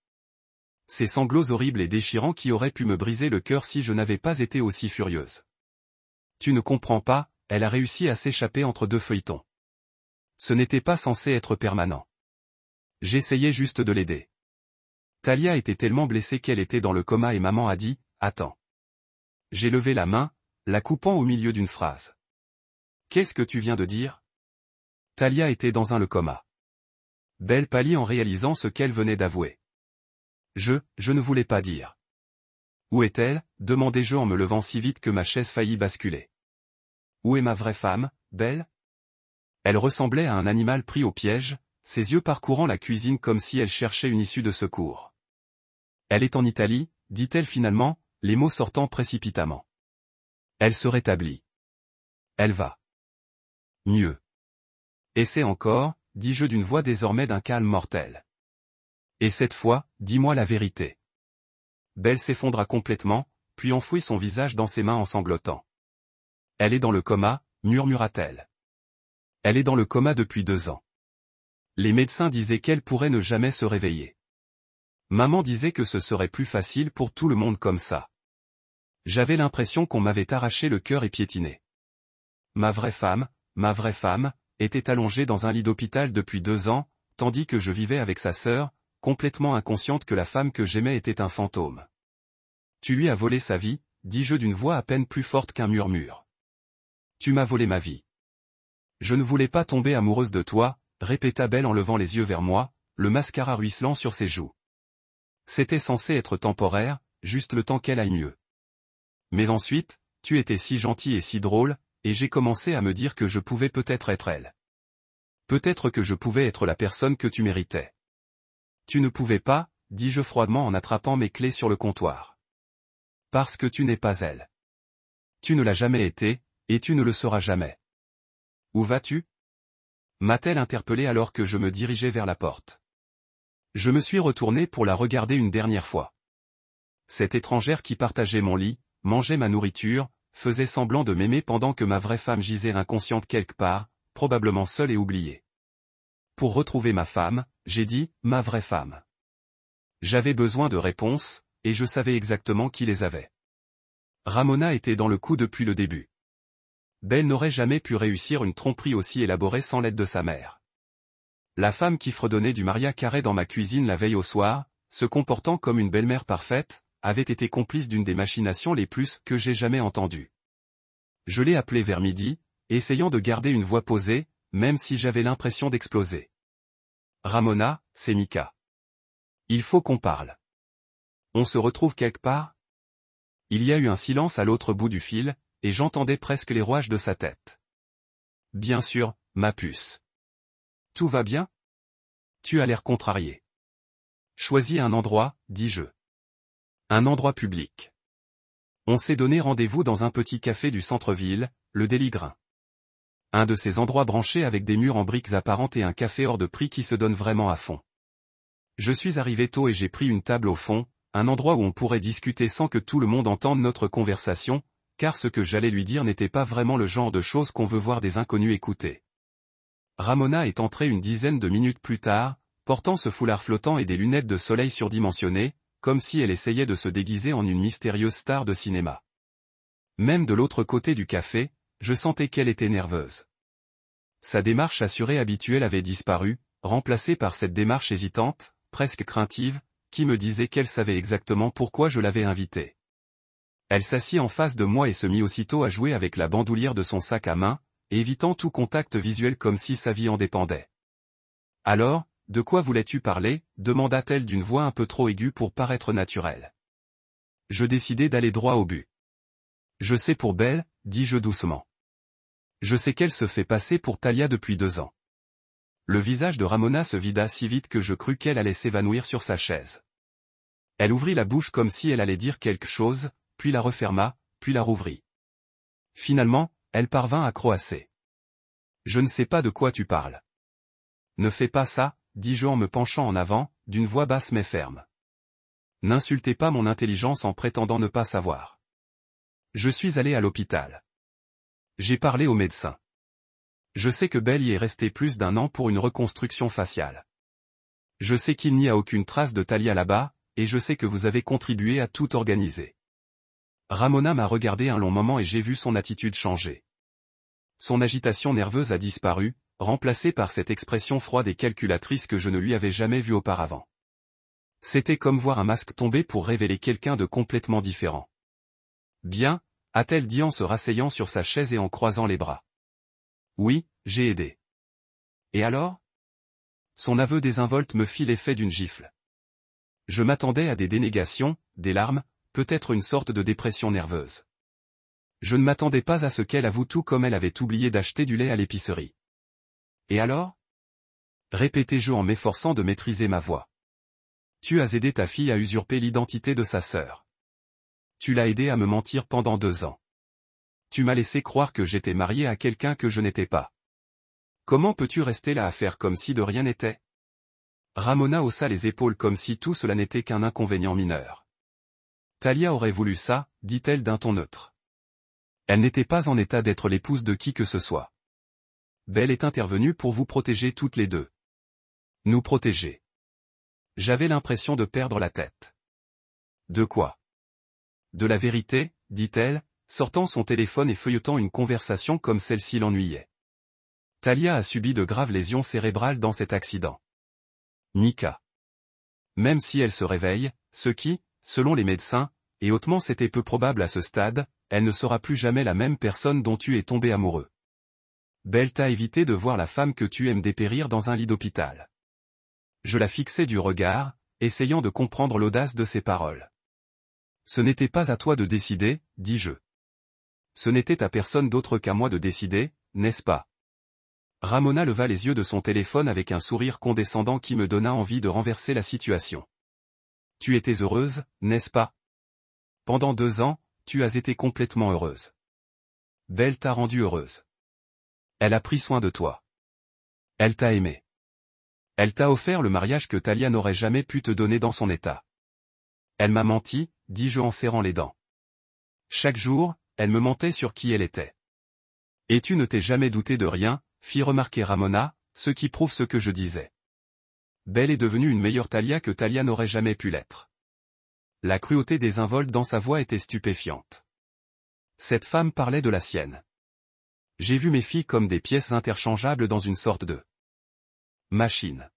Ces sanglots horribles et déchirants qui auraient pu me briser le cœur si je n'avais pas été aussi furieuse. Tu ne comprends pas, elle a réussi à s'échapper entre 2 feuilletons. Ce n'était pas censé être permanent. J'essayais juste de l'aider. Talia était tellement blessée qu'elle était dans le coma et maman a dit, « Attends. » J'ai levé la main, la coupant au milieu d'une phrase. « Qu'est-ce que tu viens de dire ?» Talia était dans le coma. Belle pâlit en réalisant ce qu'elle venait d'avouer. Je ne voulais pas dire. Où est-elle, demandai-je en me levant si vite que ma chaise faillit basculer. Où est ma vraie femme, Belle? Elle ressemblait à un animal pris au piège, ses yeux parcourant la cuisine comme si elle cherchait une issue de secours. Elle est en Italie, dit-elle finalement, les mots sortant précipitamment. Elle se rétablit. Elle va mieux. Essaie encore, dis-je d'une voix désormais d'un calme mortel. Et cette fois, dis-moi la vérité. Belle s'effondra complètement, puis enfouit son visage dans ses mains en sanglotant. Elle est dans le coma, murmura-t-elle. Elle est dans le coma depuis 2 ans. Les médecins disaient qu'elle pourrait ne jamais se réveiller. Maman disait que ce serait plus facile pour tout le monde comme ça. J'avais l'impression qu'on m'avait arraché le cœur et piétiné. Ma vraie femme, était allongée dans un lit d'hôpital depuis 2 ans, tandis que je vivais avec sa sœur, complètement inconsciente que la femme que j'aimais était un fantôme. Tu lui as volé sa vie, dis-je d'une voix à peine plus forte qu'un murmure. Tu m'as volé ma vie. Je ne voulais pas tomber amoureuse de toi, répéta Belle en levant les yeux vers moi, le mascara ruisselant sur ses joues. C'était censé être temporaire, juste le temps qu'elle aille mieux. Mais ensuite, tu étais si gentil et si drôle, et j'ai commencé à me dire que je pouvais peut-être être elle. Peut-être que je pouvais être la personne que tu méritais. Tu ne pouvais pas, dis-je froidement en attrapant mes clés sur le comptoir. Parce que tu n'es pas elle. Tu ne l'as jamais été, et tu ne le seras jamais. Où vas-tu? M'a-t-elle interpellé alors que je me dirigeais vers la porte. Je me suis retourné pour la regarder une dernière fois. Cette étrangère qui partageait mon lit, mangeait ma nourriture, faisait semblant de m'aimer pendant que ma vraie femme gisait inconsciente quelque part, probablement seule et oubliée. Pour retrouver ma femme, j'ai dit, ma vraie femme. J'avais besoin de réponses, et je savais exactement qui les avait. Ramona était dans le coup depuis le début. Belle n'aurait jamais pu réussir une tromperie aussi élaborée sans l'aide de sa mère. La femme qui fredonnait du Maria Carré dans ma cuisine la veille au soir, se comportant comme une belle-mère parfaite, avait été complice d'une des machinations les plus que j'ai jamais entendues. Je l'ai appelée vers midi, essayant de garder une voix posée, même si j'avais l'impression d'exploser. Ramona, c'est Mika. Il faut qu'on parle. On se retrouve quelque part? Il y a eu un silence à l'autre bout du fil, et j'entendais presque les rouages de sa tête. Bien sûr, ma puce. Tout va bien? Tu as l'air contrarié. Choisis un endroit, dis-je. Un endroit public. On s'est donné rendez-vous dans un petit café du centre-ville, le Déligrin. Un de ces endroits branchés avec des murs en briques apparentes et un café hors de prix qui se donne vraiment à fond. Je suis arrivé tôt et j'ai pris une table au fond, un endroit où on pourrait discuter sans que tout le monde entende notre conversation, car ce que j'allais lui dire n'était pas vraiment le genre de choses qu'on veut voir des inconnus écouter. Ramona est entrée une dizaine de minutes plus tard, portant ce foulard flottant et des lunettes de soleil surdimensionnées, comme si elle essayait de se déguiser en une mystérieuse star de cinéma. Même de l'autre côté du café, je sentais qu'elle était nerveuse. Sa démarche assurée habituelle avait disparu, remplacée par cette démarche hésitante, presque craintive, qui me disait qu'elle savait exactement pourquoi je l'avais invitée. Elle s'assit en face de moi et se mit aussitôt à jouer avec la bandoulière de son sac à main, évitant tout contact visuel comme si sa vie en dépendait. « Alors, de quoi voulais-tu parler ?» demanda-t-elle d'une voix un peu trop aiguë pour paraître naturelle. Je décidai d'aller droit au but. « Je sais pour Belle, dis-je doucement. Je sais qu'elle se fait passer pour Talia depuis 2 ans. Le visage de Ramona se vida si vite que je crus qu'elle allait s'évanouir sur sa chaise. Elle ouvrit la bouche comme si elle allait dire quelque chose, puis la referma, puis la rouvrit. Finalement, elle parvint à croasser. « Je ne sais pas de quoi tu parles. »« Ne fais pas ça, » dis-je en me penchant en avant, d'une voix basse mais ferme. « N'insultez pas mon intelligence en prétendant ne pas savoir. Je suis allé à l'hôpital. J'ai parlé au médecin. Je sais que Belle y est restée plus d'1 an pour une reconstruction faciale. Je sais qu'il n'y a aucune trace de Talia là-bas, et je sais que vous avez contribué à tout organiser. » Ramona m'a regardé un long moment et j'ai vu son attitude changer. Son agitation nerveuse a disparu, remplacée par cette expression froide et calculatrice que je ne lui avais jamais vue auparavant. C'était comme voir un masque tomber pour révéler quelqu'un de complètement différent. « Bien », a-t-elle dit en se rasseyant sur sa chaise et en croisant les bras. « Oui, j'ai aidé. » « Et alors ?» Son aveu désinvolte me fit l'effet d'une gifle. Je m'attendais à des dénégations, des larmes, peut-être une sorte de dépression nerveuse. Je ne m'attendais pas à ce qu'elle avoue tout comme elle avait oublié d'acheter du lait à l'épicerie. « Et alors ?» répétai-je en m'efforçant de maîtriser ma voix. « Tu as aidé ta fille à usurper l'identité de sa sœur. Tu l'as aidée à me mentir pendant 2 ans. Tu m'as laissé croire que j'étais marié à quelqu'un que je n'étais pas. Comment peux-tu rester là à faire comme si de rien n'était ?» Ramona haussa les épaules comme si tout cela n'était qu'un inconvénient mineur. « Talia aurait voulu ça, dit-elle d'un ton neutre. Elle n'était pas en état d'être l'épouse de qui que ce soit. Belle est intervenue pour vous protéger toutes les deux. Nous protéger. J'avais l'impression de perdre la tête. De quoi? De la vérité, dit-elle, sortant son téléphone et feuilletant une conversation comme celle-ci l'ennuyait. Talia a subi de graves lésions cérébrales dans cet accident. Mika. Même si elle se réveille, ce qui, selon les médecins, est hautement c'était peu probable à ce stade, elle ne sera plus jamais la même personne dont tu es tombé amoureux. Belle t'a évité de voir la femme que tu aimes dépérir dans un lit d'hôpital. Je la fixai du regard, essayant de comprendre l'audace de ses paroles. Ce n'était pas à toi de décider, dis-je. Ce n'était à personne d'autre qu'à moi de décider, n'est-ce pas? Ramona leva les yeux de son téléphone avec un sourire condescendant qui me donna envie de renverser la situation. Tu étais heureuse, n'est-ce pas? Pendant 2 ans, tu as été complètement heureuse. Belle t'a rendue heureuse. Elle a pris soin de toi. Elle t'a aimé. Elle t'a offert le mariage que Talia n'aurait jamais pu te donner dans son état. Elle m'a menti, dis-je en serrant les dents. Chaque jour, elle me mentait sur qui elle était. Et tu ne t'es jamais douté de rien, fit remarquer Ramona, ce qui prouve ce que je disais. Belle est devenue une meilleure Talia que Talia n'aurait jamais pu l'être. La cruauté désinvolte dans sa voix était stupéfiante. Cette femme parlait de la sienne. J'ai vu mes filles comme des pièces interchangeables dans une sorte de machine.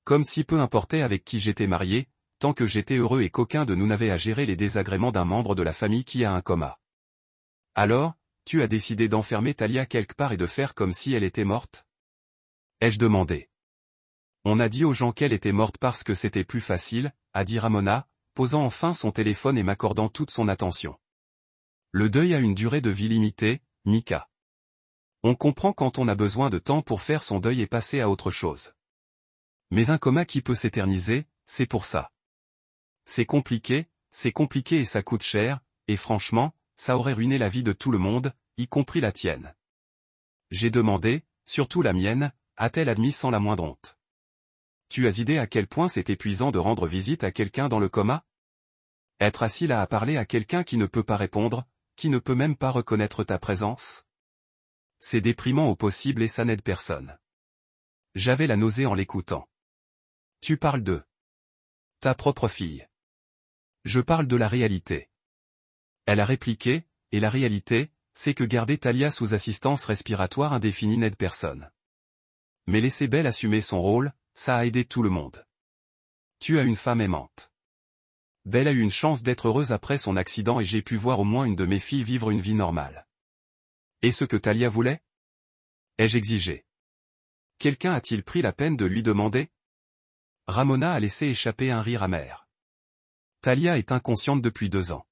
Comme si peu importait avec qui j'étais marié, tant que j'étais heureux et qu'aucun de nous n'avait à gérer les désagréments d'un membre de la famille qui a un coma. Alors, tu as décidé d'enfermer Talia quelque part et de faire comme si elle était morte? Ai-je demandé. On a dit aux gens qu'elle était morte parce que c'était plus facile, a dit Ramona, posant enfin son téléphone et m'accordant toute son attention. Le deuil a une durée de vie limitée, Mika. On comprend quand on a besoin de temps pour faire son deuil et passer à autre chose. Mais un coma qui peut s'éterniser, c'est pour ça. C'est compliqué et ça coûte cher, et franchement, ça aurait ruiné la vie de tout le monde, y compris la tienne. J'ai demandé, surtout la mienne, a-t-elle admis sans la moindre honte. Tu as idée à quel point c'est épuisant de rendre visite à quelqu'un dans le coma? Être assis là à parler à quelqu'un qui ne peut pas répondre, qui ne peut même pas reconnaître ta présence? C'est déprimant au possible et ça n'aide personne. J'avais la nausée en l'écoutant. Tu parles de ta propre fille. Je parle de la réalité. Elle a répliqué, et la réalité, c'est que garder Talia sous assistance respiratoire indéfinie n'aide personne. Mais laisser Belle assumer son rôle, ça a aidé tout le monde. Tu as une femme aimante. Belle a eu une chance d'être heureuse après son accident et j'ai pu voir au moins une de mes filles vivre une vie normale. Et ce que Talia voulait? Ai-je exigé? Quelqu'un a-t-il pris la peine de lui demander? Ramona a laissé échapper un rire amer. Talia est inconsciente depuis 2 ans.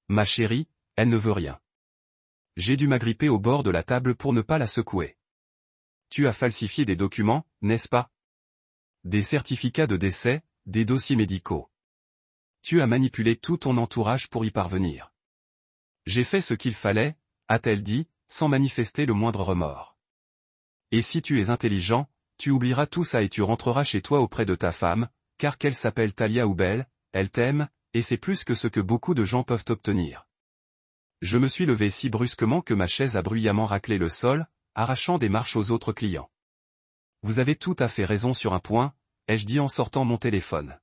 Ma chérie, elle ne veut rien. J'ai dû m'agripper au bord de la table pour ne pas la secouer. Tu as falsifié des documents, n'est-ce pas? Des certificats de décès, des dossiers médicaux. Tu as manipulé tout ton entourage pour y parvenir. J'ai fait ce qu'il fallait, a-t-elle dit, sans manifester le moindre remords. Et si tu es intelligent, tu oublieras tout ça et tu rentreras chez toi auprès de ta femme, car qu'elle s'appelle Talia ou Belle, elle t'aime, et c'est plus que ce que beaucoup de gens peuvent obtenir. Je me suis levé si brusquement que ma chaise a bruyamment raclé le sol, arrachant des marches aux autres clients. Vous avez tout à fait raison sur un point, ai-je dit en sortant mon téléphone.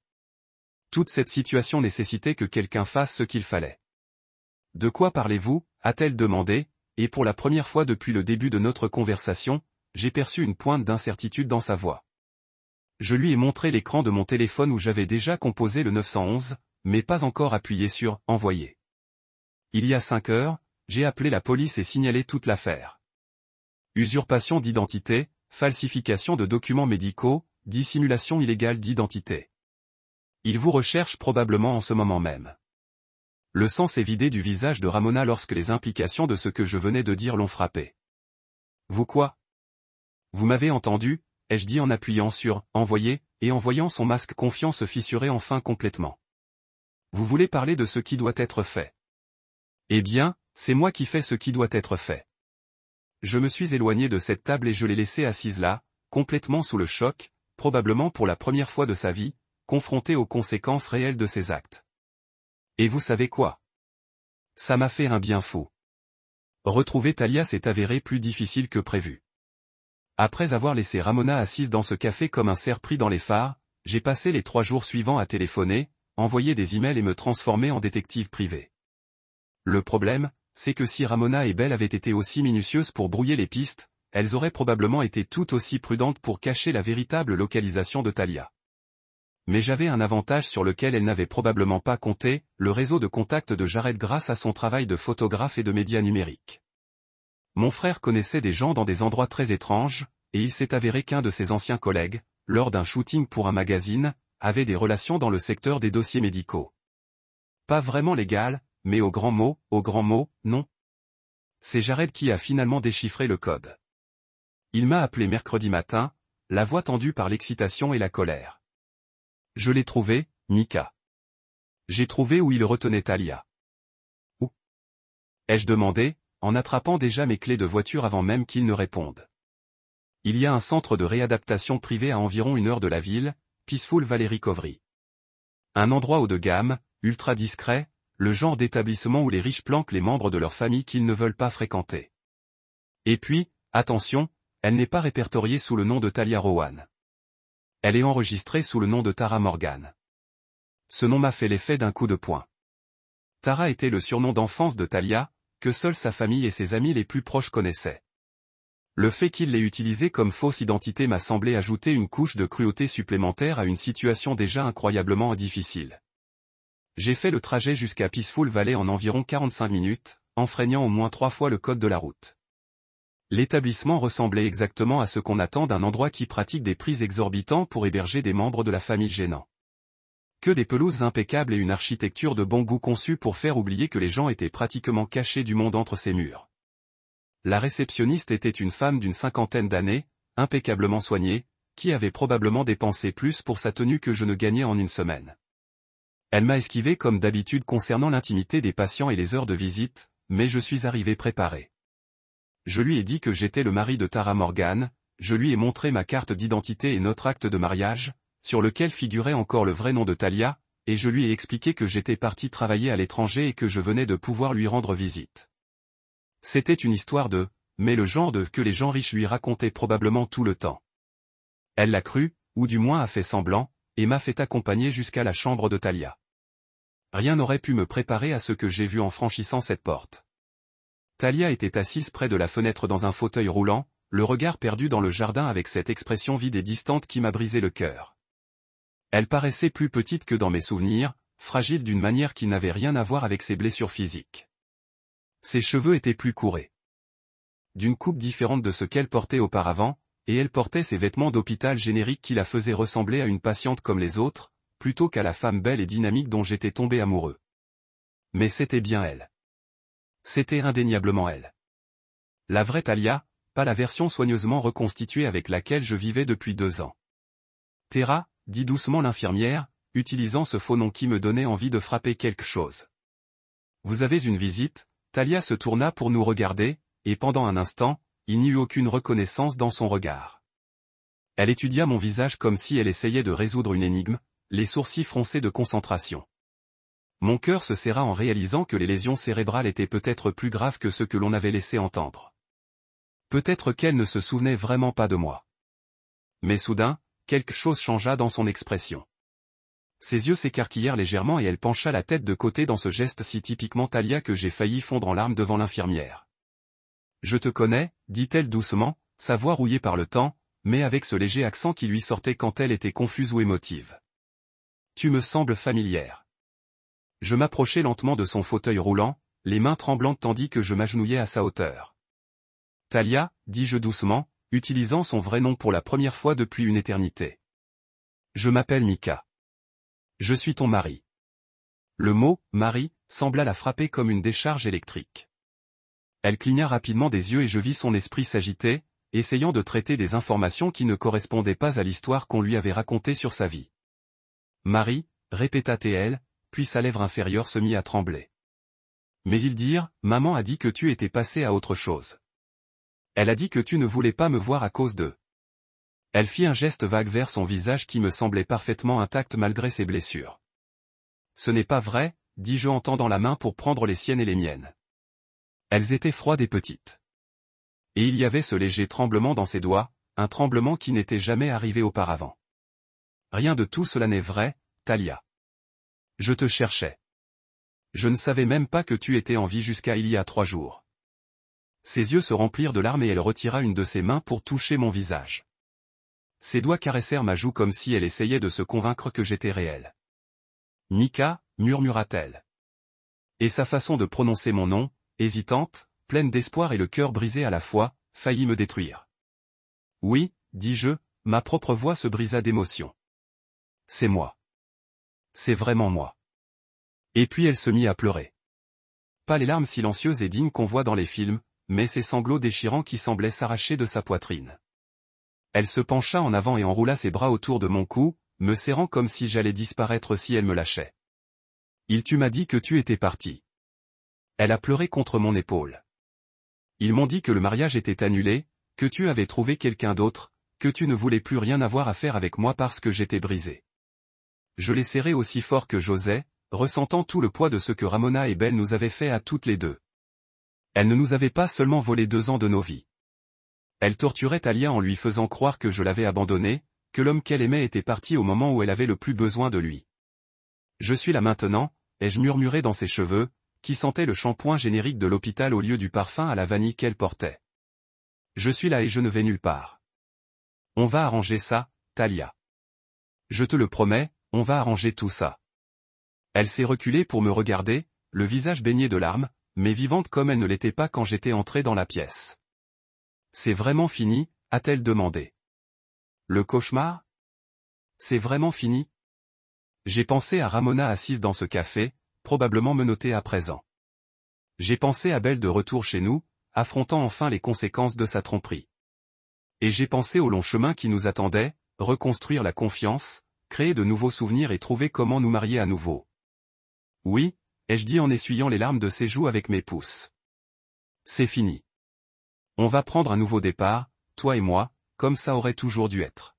Toute cette situation nécessitait que quelqu'un fasse ce qu'il fallait. De quoi parlez-vous, a-t-elle demandé, et pour la première fois depuis le début de notre conversation, j'ai perçu une pointe d'incertitude dans sa voix. Je lui ai montré l'écran de mon téléphone où j'avais déjà composé le 911, mais pas encore appuyé sur « Envoyer ». Il y a 5 heures, j'ai appelé la police et signalé toute l'affaire. Usurpation d'identité, falsification de documents médicaux, dissimulation illégale d'identité. Ils vous recherchent probablement en ce moment même. Le sang s'est vidé du visage de Ramona lorsque les implications de ce que je venais de dire l'ont frappé. Vous quoi? Vous m'avez entendu, ai-je dit en appuyant sur « Envoyer » et en voyant son masque confiant se fissurer enfin complètement. Vous voulez parler de ce qui doit être fait. Eh bien, c'est moi qui fais ce qui doit être fait. Je me suis éloigné de cette table et je l'ai laissée assise là, complètement sous le choc, probablement pour la première fois de sa vie, confrontée aux conséquences réelles de ses actes. Et vous savez quoi? Ça m'a fait un bien fou. Retrouver Talia s'est avéré plus difficile que prévu. Après avoir laissé Ramona assise dans ce café comme un cerf pris dans les phares, j'ai passé les 3 jours suivants à téléphoner, envoyer des emails et me transformer en détective privé. Le problème, c'est que si Ramona et Belle avaient été aussi minutieuses pour brouiller les pistes, elles auraient probablement été tout aussi prudentes pour cacher la véritable localisation de Talia. Mais j'avais un avantage sur lequel elles n'avaient probablement pas compté, le réseau de contacts de Jared grâce à son travail de photographe et de média numérique. Mon frère connaissait des gens dans des endroits très étranges, et il s'est avéré qu'un de ses anciens collègues, lors d'un shooting pour un magazine, avait des relations dans le secteur des dossiers médicaux. Pas vraiment légal, mais au grand mot, non. C'est Jared qui a finalement déchiffré le code. Il m'a appelé mercredi matin, la voix tendue par l'excitation et la colère. Je l'ai trouvé, Mika. J'ai trouvé où il retenait Talia. Où? Ai-je demandé, en attrapant déjà mes clés de voiture avant même qu'il ne réponde. Il y a un centre de réadaptation privé à environ 1 heure de la ville, Peaceful Valley Recovery. Un endroit haut de gamme, ultra discret, le genre d'établissement où les riches planquent les membres de leur famille qu'ils ne veulent pas fréquenter. Et puis, attention, elle n'est pas répertoriée sous le nom de Talia Rowan. Elle est enregistrée sous le nom de Tara Morgan. Ce nom m'a fait l'effet d'un coup de poing. Tara était le surnom d'enfance de Talia, que seule sa famille et ses amis les plus proches connaissaient. Le fait qu'il l'ait utilisé comme fausse identité m'a semblé ajouter une couche de cruauté supplémentaire à une situation déjà incroyablement difficile. J'ai fait le trajet jusqu'à Peaceful Valley en environ 45 minutes, enfreignant au moins 3 fois le code de la route. L'établissement ressemblait exactement à ce qu'on attend d'un endroit qui pratique des prix exorbitants pour héberger des membres de la famille gênants. Que des pelouses impeccables et une architecture de bon goût conçue pour faire oublier que les gens étaient pratiquement cachés du monde entre ces murs. La réceptionniste était une femme d'une 50aine d'années, impeccablement soignée, qui avait probablement dépensé plus pour sa tenue que je ne gagnais en une semaine. Elle m'a esquivé comme d'habitude concernant l'intimité des patients et les heures de visite, mais je suis arrivé préparé. Je lui ai dit que j'étais le mari de Tara Morgan, je lui ai montré ma carte d'identité et notre acte de mariage, sur lequel figurait encore le vrai nom de Talia, et je lui ai expliqué que j'étais parti travailler à l'étranger et que je venais de pouvoir lui rendre visite. C'était une histoire mais le genre que les gens riches lui racontaient probablement tout le temps. Elle l'a cru, ou du moins a fait semblant, et m'a fait accompagner jusqu'à la chambre de Talia. Rien n'aurait pu me préparer à ce que j'ai vu en franchissant cette porte. Talia était assise près de la fenêtre dans un fauteuil roulant, le regard perdu dans le jardin avec cette expression vide et distante qui m'a brisé le cœur. Elle paraissait plus petite que dans mes souvenirs, fragile d'une manière qui n'avait rien à voir avec ses blessures physiques. Ses cheveux étaient plus courés. D'une coupe différente de ce qu'elle portait auparavant, et elle portait ses vêtements d'hôpital génériques qui la faisaient ressembler à une patiente comme les autres, plutôt qu'à la femme belle et dynamique dont j'étais tombé amoureux. Mais c'était bien elle. C'était indéniablement elle. La vraie Talia, pas la version soigneusement reconstituée avec laquelle je vivais depuis 2 ans. Tara, dit doucement l'infirmière, utilisant ce faux nom qui me donnait envie de frapper quelque chose. Vous avez une visite? Talia se tourna pour nous regarder, et pendant un instant, il n'y eut aucune reconnaissance dans son regard. Elle étudia mon visage comme si elle essayait de résoudre une énigme, les sourcils froncés de concentration. Mon cœur se serra en réalisant que les lésions cérébrales étaient peut-être plus graves que ce que l'on avait laissé entendre. Peut-être qu'elle ne se souvenait vraiment pas de moi. Mais soudain, quelque chose changea dans son expression. Ses yeux s'écarquillèrent légèrement et elle pencha la tête de côté dans ce geste si typiquement Talia que j'ai failli fondre en larmes devant l'infirmière. « Je te connais, dit-elle doucement, sa voix rouillée par le temps, mais avec ce léger accent qui lui sortait quand elle était confuse ou émotive. Tu me sembles familière. » Je m'approchai lentement de son fauteuil roulant, les mains tremblantes tandis que je m'agenouillais à sa hauteur. « Talia, dis-je doucement, utilisant son vrai nom pour la première fois depuis une éternité. Je m'appelle Mika. Je suis ton mari. » Le mot « mari » sembla la frapper comme une décharge électrique. Elle cligna rapidement des yeux et je vis son esprit s'agiter, essayant de traiter des informations qui ne correspondaient pas à l'histoire qu'on lui avait racontée sur sa vie. « Mari » répéta-t-elle, puis sa lèvre inférieure se mit à trembler. « Mais ils dirent, maman a dit que tu étais passé à autre chose. Elle a dit que tu ne voulais pas me voir à cause d'eux. » Elle fit un geste vague vers son visage qui me semblait parfaitement intact malgré ses blessures. « Ce n'est pas vrai, dis-je en tendant la main pour prendre les siennes et les miennes. Elles étaient froides et petites. Et il y avait ce léger tremblement dans ses doigts, un tremblement qui n'était jamais arrivé auparavant. Rien de tout cela n'est vrai, Talia. Je te cherchais. Je ne savais même pas que tu étais en vie jusqu'à il y a 3 jours. » Ses yeux se remplirent de larmes et elle retira une de ses mains pour toucher mon visage. Ses doigts caressèrent ma joue comme si elle essayait de se convaincre que j'étais réel. « Mika » murmura-t-elle. Et sa façon de prononcer mon nom, hésitante, pleine d'espoir et le cœur brisé à la fois, faillit me détruire. « Oui, dis-je, ma propre voix se brisa d'émotion. C'est moi. C'est vraiment moi. » Et puis elle se mit à pleurer. Pas les larmes silencieuses et dignes qu'on voit dans les films, mais ces sanglots déchirants qui semblaient s'arracher de sa poitrine. Elle se pencha en avant et enroula ses bras autour de mon cou, me serrant comme si j'allais disparaître si elle me lâchait. « Tu m'as dit que tu étais parti. » Elle a pleuré contre mon épaule. « Ils m'ont dit que le mariage était annulé, que tu avais trouvé quelqu'un d'autre, que tu ne voulais plus rien avoir à faire avec moi parce que j'étais brisé. » Je l'ai serré aussi fort que j'osais, ressentant tout le poids de ce que Ramona et Belle nous avaient fait à toutes les deux. Elle ne nous avait pas seulement volé 2 ans de nos vies. Elle torturait Talia en lui faisant croire que je l'avais abandonnée, que l'homme qu'elle aimait était parti au moment où elle avait le plus besoin de lui. « Je suis là maintenant », ai-je murmuré dans ses cheveux, qui sentaient le shampoing générique de l'hôpital au lieu du parfum à la vanille qu'elle portait. « Je suis là et je ne vais nulle part. On va arranger ça, Talia. Je te le promets, on va arranger tout ça. » Elle s'est reculée pour me regarder, le visage baigné de larmes, mais vivante comme elle ne l'était pas quand j'étais entré dans la pièce. « C'est vraiment fini ?» a-t-elle demandé. « Le cauchemar ? C'est vraiment fini ?» J'ai pensé à Ramona assise dans ce café, probablement menottée à présent. J'ai pensé à Belle de retour chez nous, affrontant enfin les conséquences de sa tromperie. Et j'ai pensé au long chemin qui nous attendait, reconstruire la confiance, créer de nouveaux souvenirs et trouver comment nous marier à nouveau. « Oui », ai-je dit en essuyant les larmes de ses joues avec mes pouces. « C'est fini. On va prendre un nouveau départ, toi et moi, comme ça aurait toujours dû être. »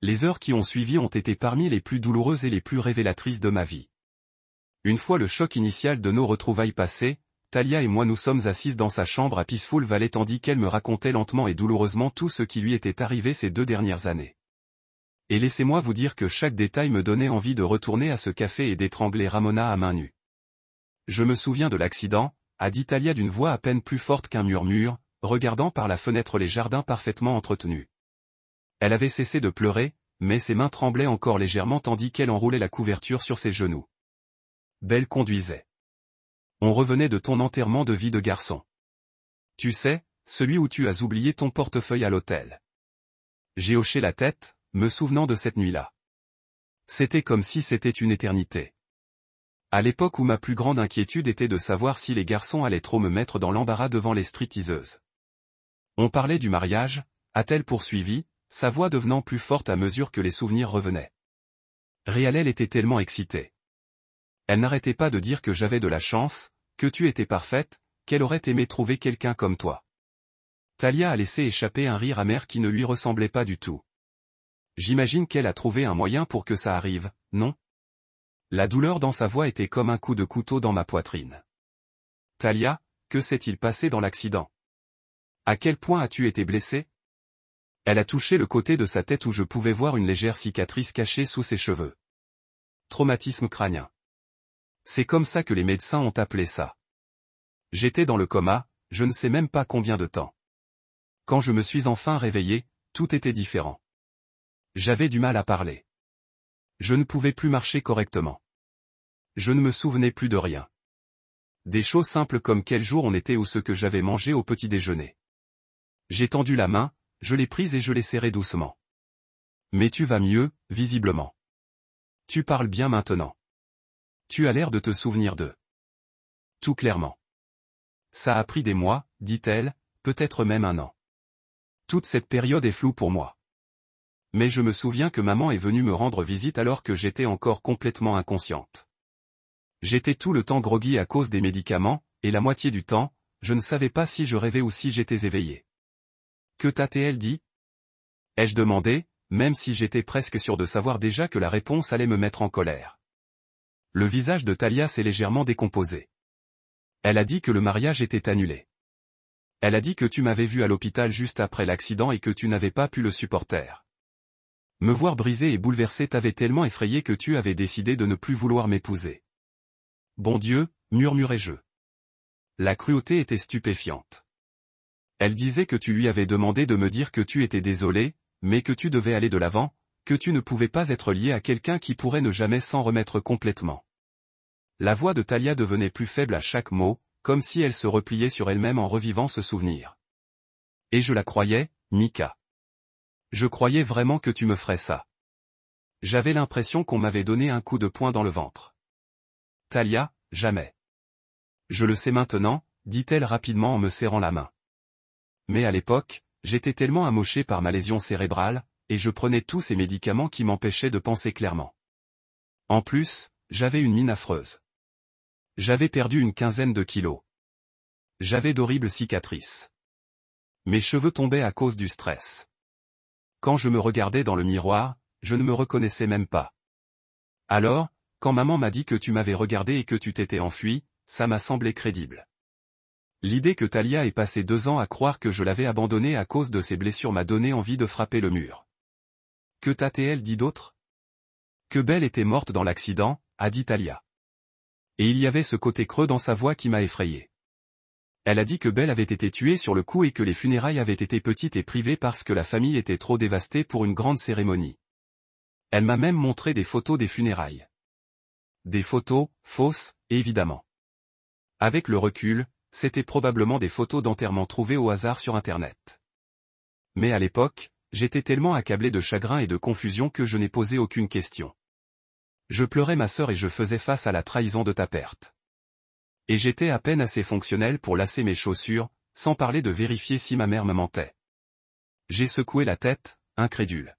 Les heures qui ont suivi ont été parmi les plus douloureuses et les plus révélatrices de ma vie. Une fois le choc initial de nos retrouvailles passé, Talia et moi nous sommes assises dans sa chambre à Peaceful Valley tandis qu'elle me racontait lentement et douloureusement tout ce qui lui était arrivé ces 2 dernières années. Et laissez-moi vous dire que chaque détail me donnait envie de retourner à ce café et d'étrangler Ramona à main nue. « Je me souviens de l'accident », a dit Talia d'une voix à peine plus forte qu'un murmure, regardant par la fenêtre les jardins parfaitement entretenus. Elle avait cessé de pleurer, mais ses mains tremblaient encore légèrement tandis qu'elle enroulait la couverture sur ses genoux. Belle conduisait. On revenait de ton enterrement de vie de garçon. Tu sais, celui où tu as oublié ton portefeuille à l'hôtel. J'ai hoché la tête, me souvenant de cette nuit-là. C'était comme si c'était une éternité. À l'époque où ma plus grande inquiétude était de savoir si les garçons allaient trop me mettre dans l'embarras devant les stripteaseuses. On parlait du mariage, a-t-elle poursuivi, sa voix devenant plus forte à mesure que les souvenirs revenaient. Réalelle était tellement excitée. Elle n'arrêtait pas de dire que j'avais de la chance, que tu étais parfaite, qu'elle aurait aimé trouver quelqu'un comme toi. Talia a laissé échapper un rire amer qui ne lui ressemblait pas du tout. J'imagine qu'elle a trouvé un moyen pour que ça arrive, non? La douleur dans sa voix était comme un coup de couteau dans ma poitrine. Talia, que s'est-il passé dans l'accident? À quel point as-tu été blessée? Elle a touché le côté de sa tête où je pouvais voir une légère cicatrice cachée sous ses cheveux. Traumatisme crânien. C'est comme ça que les médecins ont appelé ça. J'étais dans le coma, je ne sais même pas combien de temps. Quand je me suis enfin réveillé, tout était différent. J'avais du mal à parler. Je ne pouvais plus marcher correctement. Je ne me souvenais plus de rien. Des choses simples comme quel jour on était ou ce que j'avais mangé au petit déjeuner. J'ai tendu la main, je l'ai prise et je l'ai serrée doucement. Mais tu vas mieux, visiblement. Tu parles bien maintenant. Tu as l'air de te souvenir d'eux. Tout clairement. Ça a pris des mois, dit-elle, peut-être même un an. Toute cette période est floue pour moi. Mais je me souviens que maman est venue me rendre visite alors que j'étais encore complètement inconsciente. J'étais tout le temps groggy à cause des médicaments, et la moitié du temps, je ne savais pas si je rêvais ou si j'étais éveillé. Que t'a-t-elle dit? Ai-je demandé, même si j'étais presque sûr de savoir déjà que la réponse allait me mettre en colère. Le visage de Talia s'est légèrement décomposé. Elle a dit que le mariage était annulé. Elle a dit que tu m'avais vu à l'hôpital juste après l'accident et que tu n'avais pas pu le supporter. Me voir brisé et bouleversé t'avait tellement effrayé que tu avais décidé de ne plus vouloir m'épouser. Bon Dieu, murmurai-je. La cruauté était stupéfiante. Elle disait que tu lui avais demandé de me dire que tu étais désolé, mais que tu devais aller de l'avant, que tu ne pouvais pas être lié à quelqu'un qui pourrait ne jamais s'en remettre complètement. La voix de Talia devenait plus faible à chaque mot, comme si elle se repliait sur elle-même en revivant ce souvenir. Et je la croyais, Mika. Je croyais vraiment que tu me ferais ça. J'avais l'impression qu'on m'avait donné un coup de poing dans le ventre. Talia, jamais. Je le sais maintenant, dit-elle rapidement en me serrant la main. Mais à l'époque, j'étais tellement amoché par ma lésion cérébrale, et je prenais tous ces médicaments qui m'empêchaient de penser clairement. En plus, j'avais une mine affreuse. J'avais perdu une 15aine de kilos. J'avais d'horribles cicatrices. Mes cheveux tombaient à cause du stress. Quand je me regardais dans le miroir, je ne me reconnaissais même pas. Alors, quand maman m'a dit que tu m'avais regardé et que tu t'étais enfui, ça m'a semblé crédible. L'idée que Talia ait passé 2 ans à croire que je l'avais abandonnée à cause de ses blessures m'a donné envie de frapper le mur. Que t'a-t-elle dit d'autre? Que Belle était morte dans l'accident, a dit Talia. Et il y avait ce côté creux dans sa voix qui m'a effrayé. Elle a dit que Belle avait été tuée sur le coup et que les funérailles avaient été petites et privées parce que la famille était trop dévastée pour une grande cérémonie. Elle m'a même montré des photos des funérailles. Des photos, fausses, évidemment. Avec le recul, c'était probablement des photos d'enterrement trouvées au hasard sur Internet. Mais à l'époque, j'étais tellement accablé de chagrin et de confusion que je n'ai posé aucune question. Je pleurais ma sœur et je faisais face à la trahison de ta perte. Et j'étais à peine assez fonctionnel pour lasser mes chaussures, sans parler de vérifier si ma mère me mentait. J'ai secoué la tête, incrédule.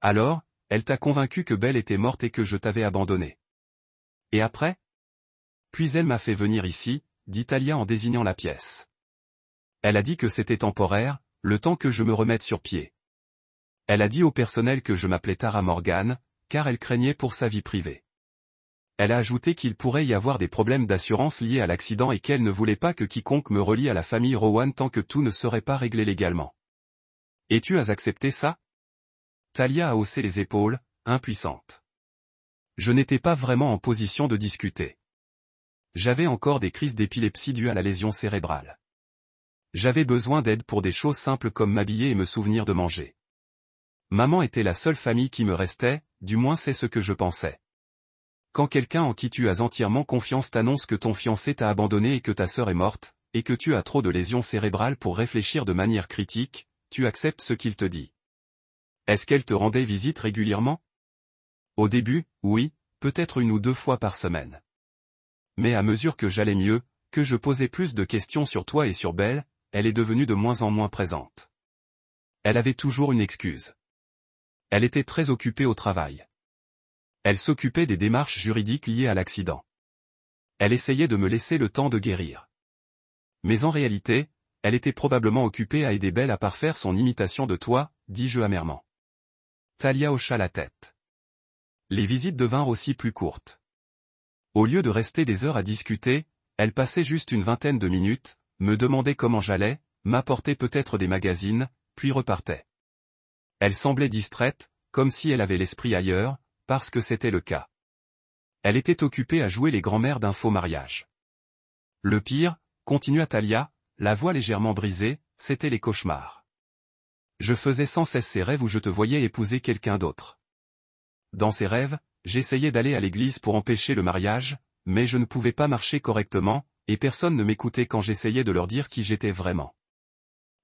Alors, elle t'a convaincu que Belle était morte et que je t'avais abandonné. Et après? Puis elle m'a fait venir ici, dit Talia en désignant la pièce. Elle a dit que c'était temporaire, le temps que je me remette sur pied. Elle a dit au personnel que je m'appelais Tara Morgan, car elle craignait pour sa vie privée. Elle a ajouté qu'il pourrait y avoir des problèmes d'assurance liés à l'accident et qu'elle ne voulait pas que quiconque me relie à la famille Rowan tant que tout ne serait pas réglé légalement. Et tu as accepté ça? Talia a haussé les épaules, impuissante. Je n'étais pas vraiment en position de discuter. J'avais encore des crises d'épilepsie dues à la lésion cérébrale. J'avais besoin d'aide pour des choses simples comme m'habiller et me souvenir de manger. Maman était la seule famille qui me restait, du moins c'est ce que je pensais. Quand quelqu'un en qui tu as entièrement confiance t'annonce que ton fiancé t'a abandonné et que ta sœur est morte, et que tu as trop de lésions cérébrales pour réfléchir de manière critique, tu acceptes ce qu'il te dit. Est-ce qu'elle te rendait visite régulièrement? Au début, oui, peut-être 1 ou 2 fois par semaine. Mais à mesure que j'allais mieux, que je posais plus de questions sur toi et sur Belle, elle est devenue de moins en moins présente. Elle avait toujours une excuse. Elle était très occupée au travail. Elle s'occupait des démarches juridiques liées à l'accident. Elle essayait de me laisser le temps de guérir. Mais en réalité, elle était probablement occupée à aider Belle à parfaire son imitation de toi, dis-je amèrement. Talia hocha la tête. Les visites devinrent aussi plus courtes. Au lieu de rester des heures à discuter, elle passait juste une vingtaine de minutes, me demandait comment j'allais, m'apportait peut-être des magazines, puis repartait. Elle semblait distraite, comme si elle avait l'esprit ailleurs, parce que c'était le cas. Elle était occupée à jouer les grands-mères d'un faux mariage. Le pire, continua Talia, la voix légèrement brisée, c'était les cauchemars. Je faisais sans cesse ces rêves où je te voyais épouser quelqu'un d'autre. Dans ces rêves, j'essayais d'aller à l'église pour empêcher le mariage, mais je ne pouvais pas marcher correctement, et personne ne m'écoutait quand j'essayais de leur dire qui j'étais vraiment.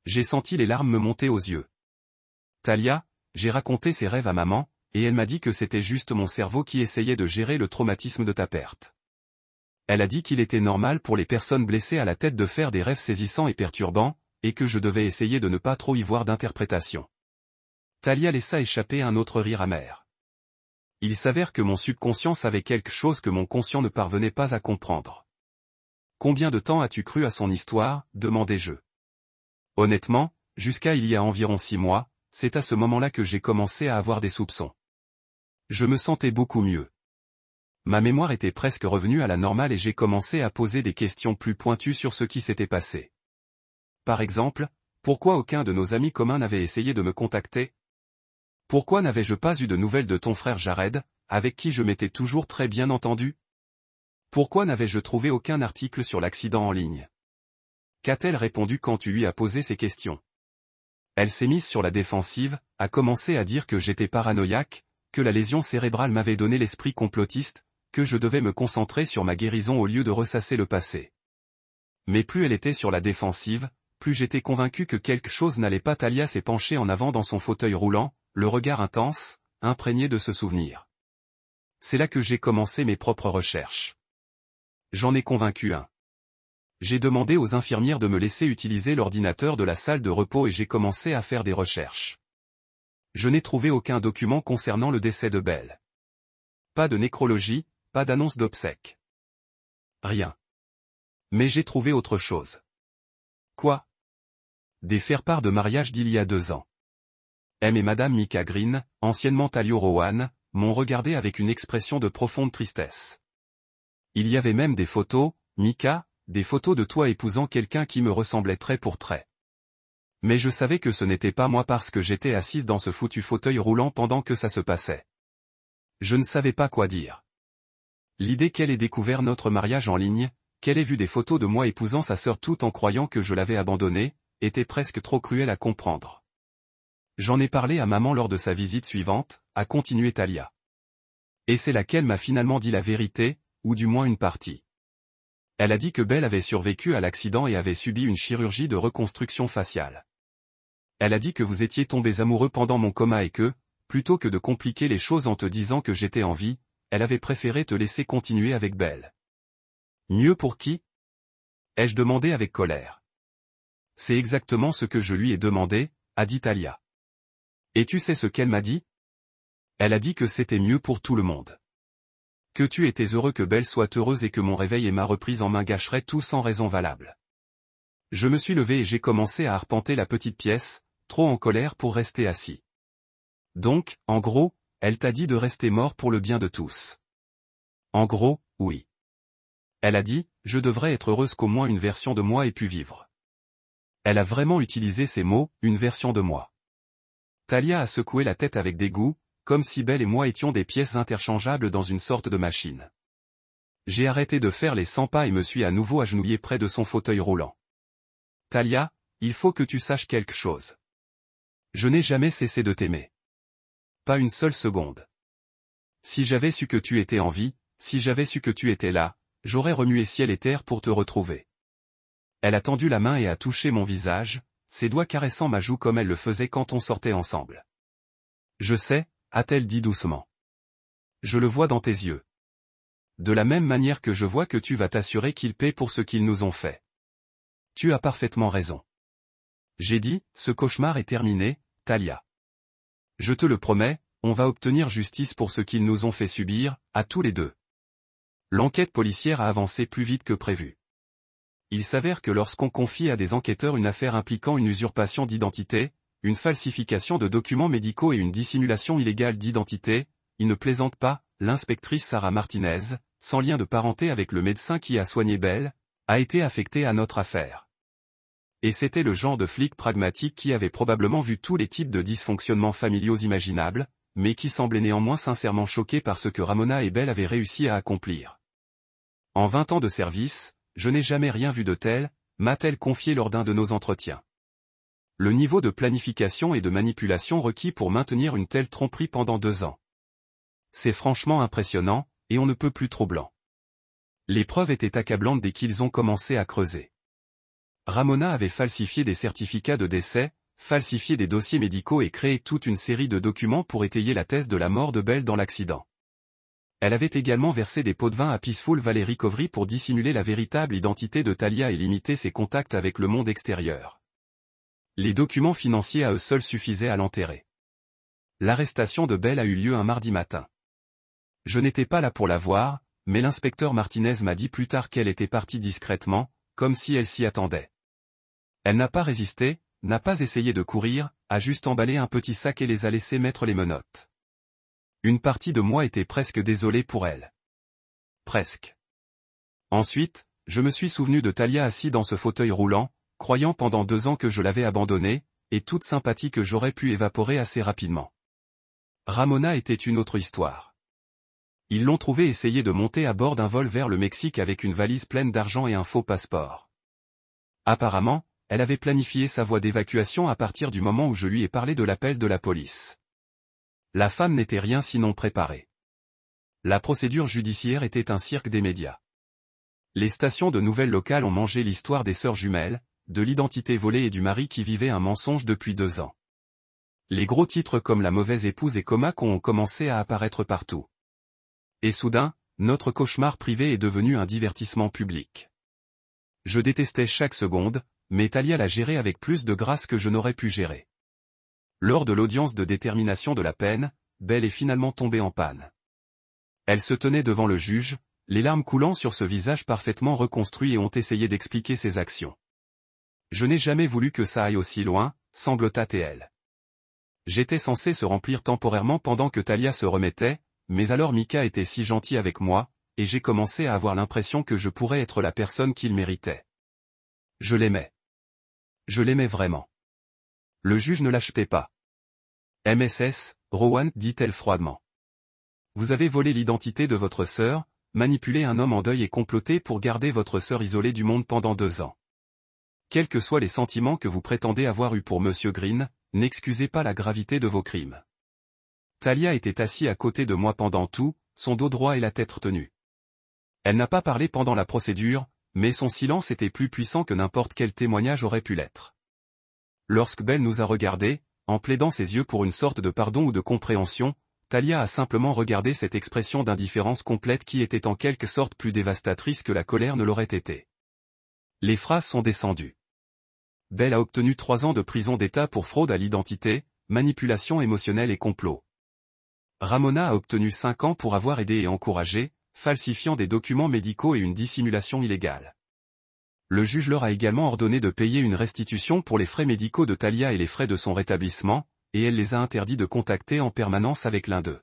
J'ai senti les larmes me monter aux yeux. Talia, j'ai raconté ces rêves à maman, et elle m'a dit que c'était juste mon cerveau qui essayait de gérer le traumatisme de ta perte. Elle a dit qu'il était normal pour les personnes blessées à la tête de faire des rêves saisissants et perturbants, et que je devais essayer de ne pas trop y voir d'interprétation. Talia laissa échapper un autre rire amer. Il s'avère que mon subconscient savait quelque chose que mon conscient ne parvenait pas à comprendre. Combien de temps as-tu cru à son histoire, demandai-je. Honnêtement, jusqu'à il y a environ 6 mois, c'est à ce moment-là que j'ai commencé à avoir des soupçons. Je me sentais beaucoup mieux. Ma mémoire était presque revenue à la normale et j'ai commencé à poser des questions plus pointues sur ce qui s'était passé. Par exemple, pourquoi aucun de nos amis communs n'avait essayé de me contacter? Pourquoi n'avais-je pas eu de nouvelles de ton frère Jared, avec qui je m'étais toujours très bien entendu? Pourquoi n'avais-je trouvé aucun article sur l'accident en ligne? Qu'a-t-elle répondu quand tu lui as posé ces questions? Elle s'est mise sur la défensive, a commencé à dire que j'étais paranoïaque, que la lésion cérébrale m'avait donné l'esprit complotiste, que je devais me concentrer sur ma guérison au lieu de ressasser le passé. Mais plus elle était sur la défensive, plus j'étais convaincu que quelque chose n'allait pas. Talia s'est penchée en avant dans son fauteuil roulant, le regard intense, imprégné de ce souvenir. C'est là que j'ai commencé mes propres recherches. J'en ai convaincu un. J'ai demandé aux infirmières de me laisser utiliser l'ordinateur de la salle de repos et j'ai commencé à faire des recherches. Je n'ai trouvé aucun document concernant le décès de Belle. Pas de nécrologie, pas d'annonce d'obsèques. Rien. Mais j'ai trouvé autre chose. Quoi? Des faire-part de mariage d'il y a 2 ans. M et Madame Mika Green, anciennement Talio Rowan, m'ont regardé avec une expression de profonde tristesse. Il y avait même des photos, Mika, des photos de toi épousant quelqu'un qui me ressemblait trait pour trait. Mais je savais que ce n'était pas moi parce que j'étais assise dans ce foutu fauteuil roulant pendant que ça se passait. Je ne savais pas quoi dire. L'idée qu'elle ait découvert notre mariage en ligne, qu'elle ait vu des photos de moi épousant sa sœur tout en croyant que je l'avais abandonnée, était presque trop cruelle à comprendre. J'en ai parlé à maman lors de sa visite suivante, a continué Talia. Et c'est là qu'elle m'a finalement dit la vérité, ou du moins une partie. Elle a dit que Belle avait survécu à l'accident et avait subi une chirurgie de reconstruction faciale. Elle a dit que vous étiez tombés amoureux pendant mon coma et que, plutôt que de compliquer les choses en te disant que j'étais en vie, elle avait préféré te laisser continuer avec Belle. Mieux pour qui? Ai-je demandé avec colère. C'est exactement ce que je lui ai demandé, a dit Talia. Et tu sais ce qu'elle m'a dit? Elle a dit que c'était mieux pour tout le monde. Que tu étais heureux que Belle soit heureuse et que mon réveil et ma reprise en main gâcheraient tout sans raison valable. Je me suis levé et j'ai commencé à arpenter la petite pièce, trop en colère pour rester assis. Donc, en gros, elle t'a dit de rester mort pour le bien de tous. En gros, oui. Elle a dit, je devrais être heureuse qu'au moins une version de moi ait pu vivre. Elle a vraiment utilisé ces mots, une version de moi. Talia a secoué la tête avec dégoût, comme si Belle et moi étions des pièces interchangeables dans une sorte de machine. J'ai arrêté de faire les 100 pas et me suis à nouveau agenouillé près de son fauteuil roulant. Talia, il faut que tu saches quelque chose. Je n'ai jamais cessé de t'aimer. Pas une seule seconde. Si j'avais su que tu étais en vie, si j'avais su que tu étais là, j'aurais remué ciel et terre pour te retrouver. Elle a tendu la main et a touché mon visage, ses doigts caressant ma joue comme elle le faisait quand on sortait ensemble. Je sais, a-t-elle dit doucement. Je le vois dans tes yeux. De la même manière que je vois que tu vas t'assurer qu'ils paient pour ce qu'ils nous ont fait. Tu as parfaitement raison. J'ai dit, ce cauchemar est terminé, Talia. Je te le promets, on va obtenir justice pour ce qu'ils nous ont fait subir, à tous les deux. L'enquête policière a avancé plus vite que prévu. Il s'avère que lorsqu'on confie à des enquêteurs une affaire impliquant une usurpation d'identité, une falsification de documents médicaux et une dissimulation illégale d'identité, ils ne plaisantent pas, l'inspectrice Sarah Martinez, sans lien de parenté avec le médecin qui a soigné Belle, a été affectée à notre affaire. Et c'était le genre de flic pragmatique qui avait probablement vu tous les types de dysfonctionnements familiaux imaginables, mais qui semblait néanmoins sincèrement choqué par ce que Ramona et Belle avaient réussi à accomplir. En 20 ans de service, je n'ai jamais rien vu de tel, m'a-t-elle confié lors d'un de nos entretiens. Le niveau de planification et de manipulation requis pour maintenir une telle tromperie pendant 2 ans. C'est franchement impressionnant, et on ne peut plus troublant. Les preuves étaient accablantes dès qu'ils ont commencé à creuser. Ramona avait falsifié des certificats de décès, falsifié des dossiers médicaux et créé toute une série de documents pour étayer la thèse de la mort de Belle dans l'accident. Elle avait également versé des pots de vin à Peaceful Valley Recovery pour dissimuler la véritable identité de Talia et limiter ses contacts avec le monde extérieur. Les documents financiers à eux seuls suffisaient à l'enterrer. L'arrestation de Belle a eu lieu un mardi matin. Je n'étais pas là pour la voir, mais l'inspecteur Martinez m'a dit plus tard qu'elle était partie discrètement, comme si elle s'y attendait. Elle n'a pas résisté, n'a pas essayé de courir, a juste emballé un petit sac et les a laissés mettre les menottes. Une partie de moi était presque désolée pour elle. Presque. Ensuite, je me suis souvenu de Talia assis dans ce fauteuil roulant, croyant pendant 2 ans que je l'avais abandonnée, et toute sympathie que j'aurais pu évaporer assez rapidement. Ramona était une autre histoire. Ils l'ont trouvée essayer de monter à bord d'un vol vers le Mexique avec une valise pleine d'argent et un faux passeport. Apparemment, elle avait planifié sa voie d'évacuation à partir du moment où je lui ai parlé de l'appel de la police. La femme n'était rien sinon préparée. La procédure judiciaire était un cirque des médias. Les stations de nouvelles locales ont mangé l'histoire des sœurs jumelles, de l'identité volée et du mari qui vivait un mensonge depuis 2 ans. Les gros titres comme La mauvaise épouse et Comac ont commencé à apparaître partout. Et soudain, notre cauchemar privé est devenu un divertissement public. Je détestais chaque seconde, mais Talia l'a géré avec plus de grâce que je n'aurais pu gérer. Lors de l'audience de détermination de la peine, Belle est finalement tombée en panne. Elle se tenait devant le juge, les larmes coulant sur ce visage parfaitement reconstruit et ont essayé d'expliquer ses actions. Je n'ai jamais voulu que ça aille aussi loin, semble-t-elle. J'étais censé se remplir temporairement pendant que Talia se remettait, mais alors Mika était si gentil avec moi, et j'ai commencé à avoir l'impression que je pourrais être la personne qu'il méritait. Je l'aimais. Je l'aimais vraiment. Le juge ne l'achetait pas. MSS, Rowan, dit-elle froidement. Vous avez volé l'identité de votre sœur, manipulé un homme en deuil et comploté pour garder votre sœur isolée du monde pendant 2 ans. Quels que soient les sentiments que vous prétendez avoir eus pour Monsieur Green, n'excusez pas la gravité de vos crimes. Talia était assise à côté de moi pendant tout, son dos droit et la tête tenue. Elle n'a pas parlé pendant la procédure, mais son silence était plus puissant que n'importe quel témoignage aurait pu l'être. Lorsque Belle nous a regardés, en plaidant ses yeux pour une sorte de pardon ou de compréhension, Talia a simplement regardé cette expression d'indifférence complète qui était en quelque sorte plus dévastatrice que la colère ne l'aurait été. Les phrases sont descendues. Belle a obtenu 3 ans de prison d'État pour fraude à l'identité, manipulation émotionnelle et complot. Ramona a obtenu 5 ans pour avoir aidé et encouragé, falsifiant des documents médicaux et une dissimulation illégale. Le juge leur a également ordonné de payer une restitution pour les frais médicaux de Talia et les frais de son rétablissement, et elle les a interdits de contacter en permanence avec l'un d'eux.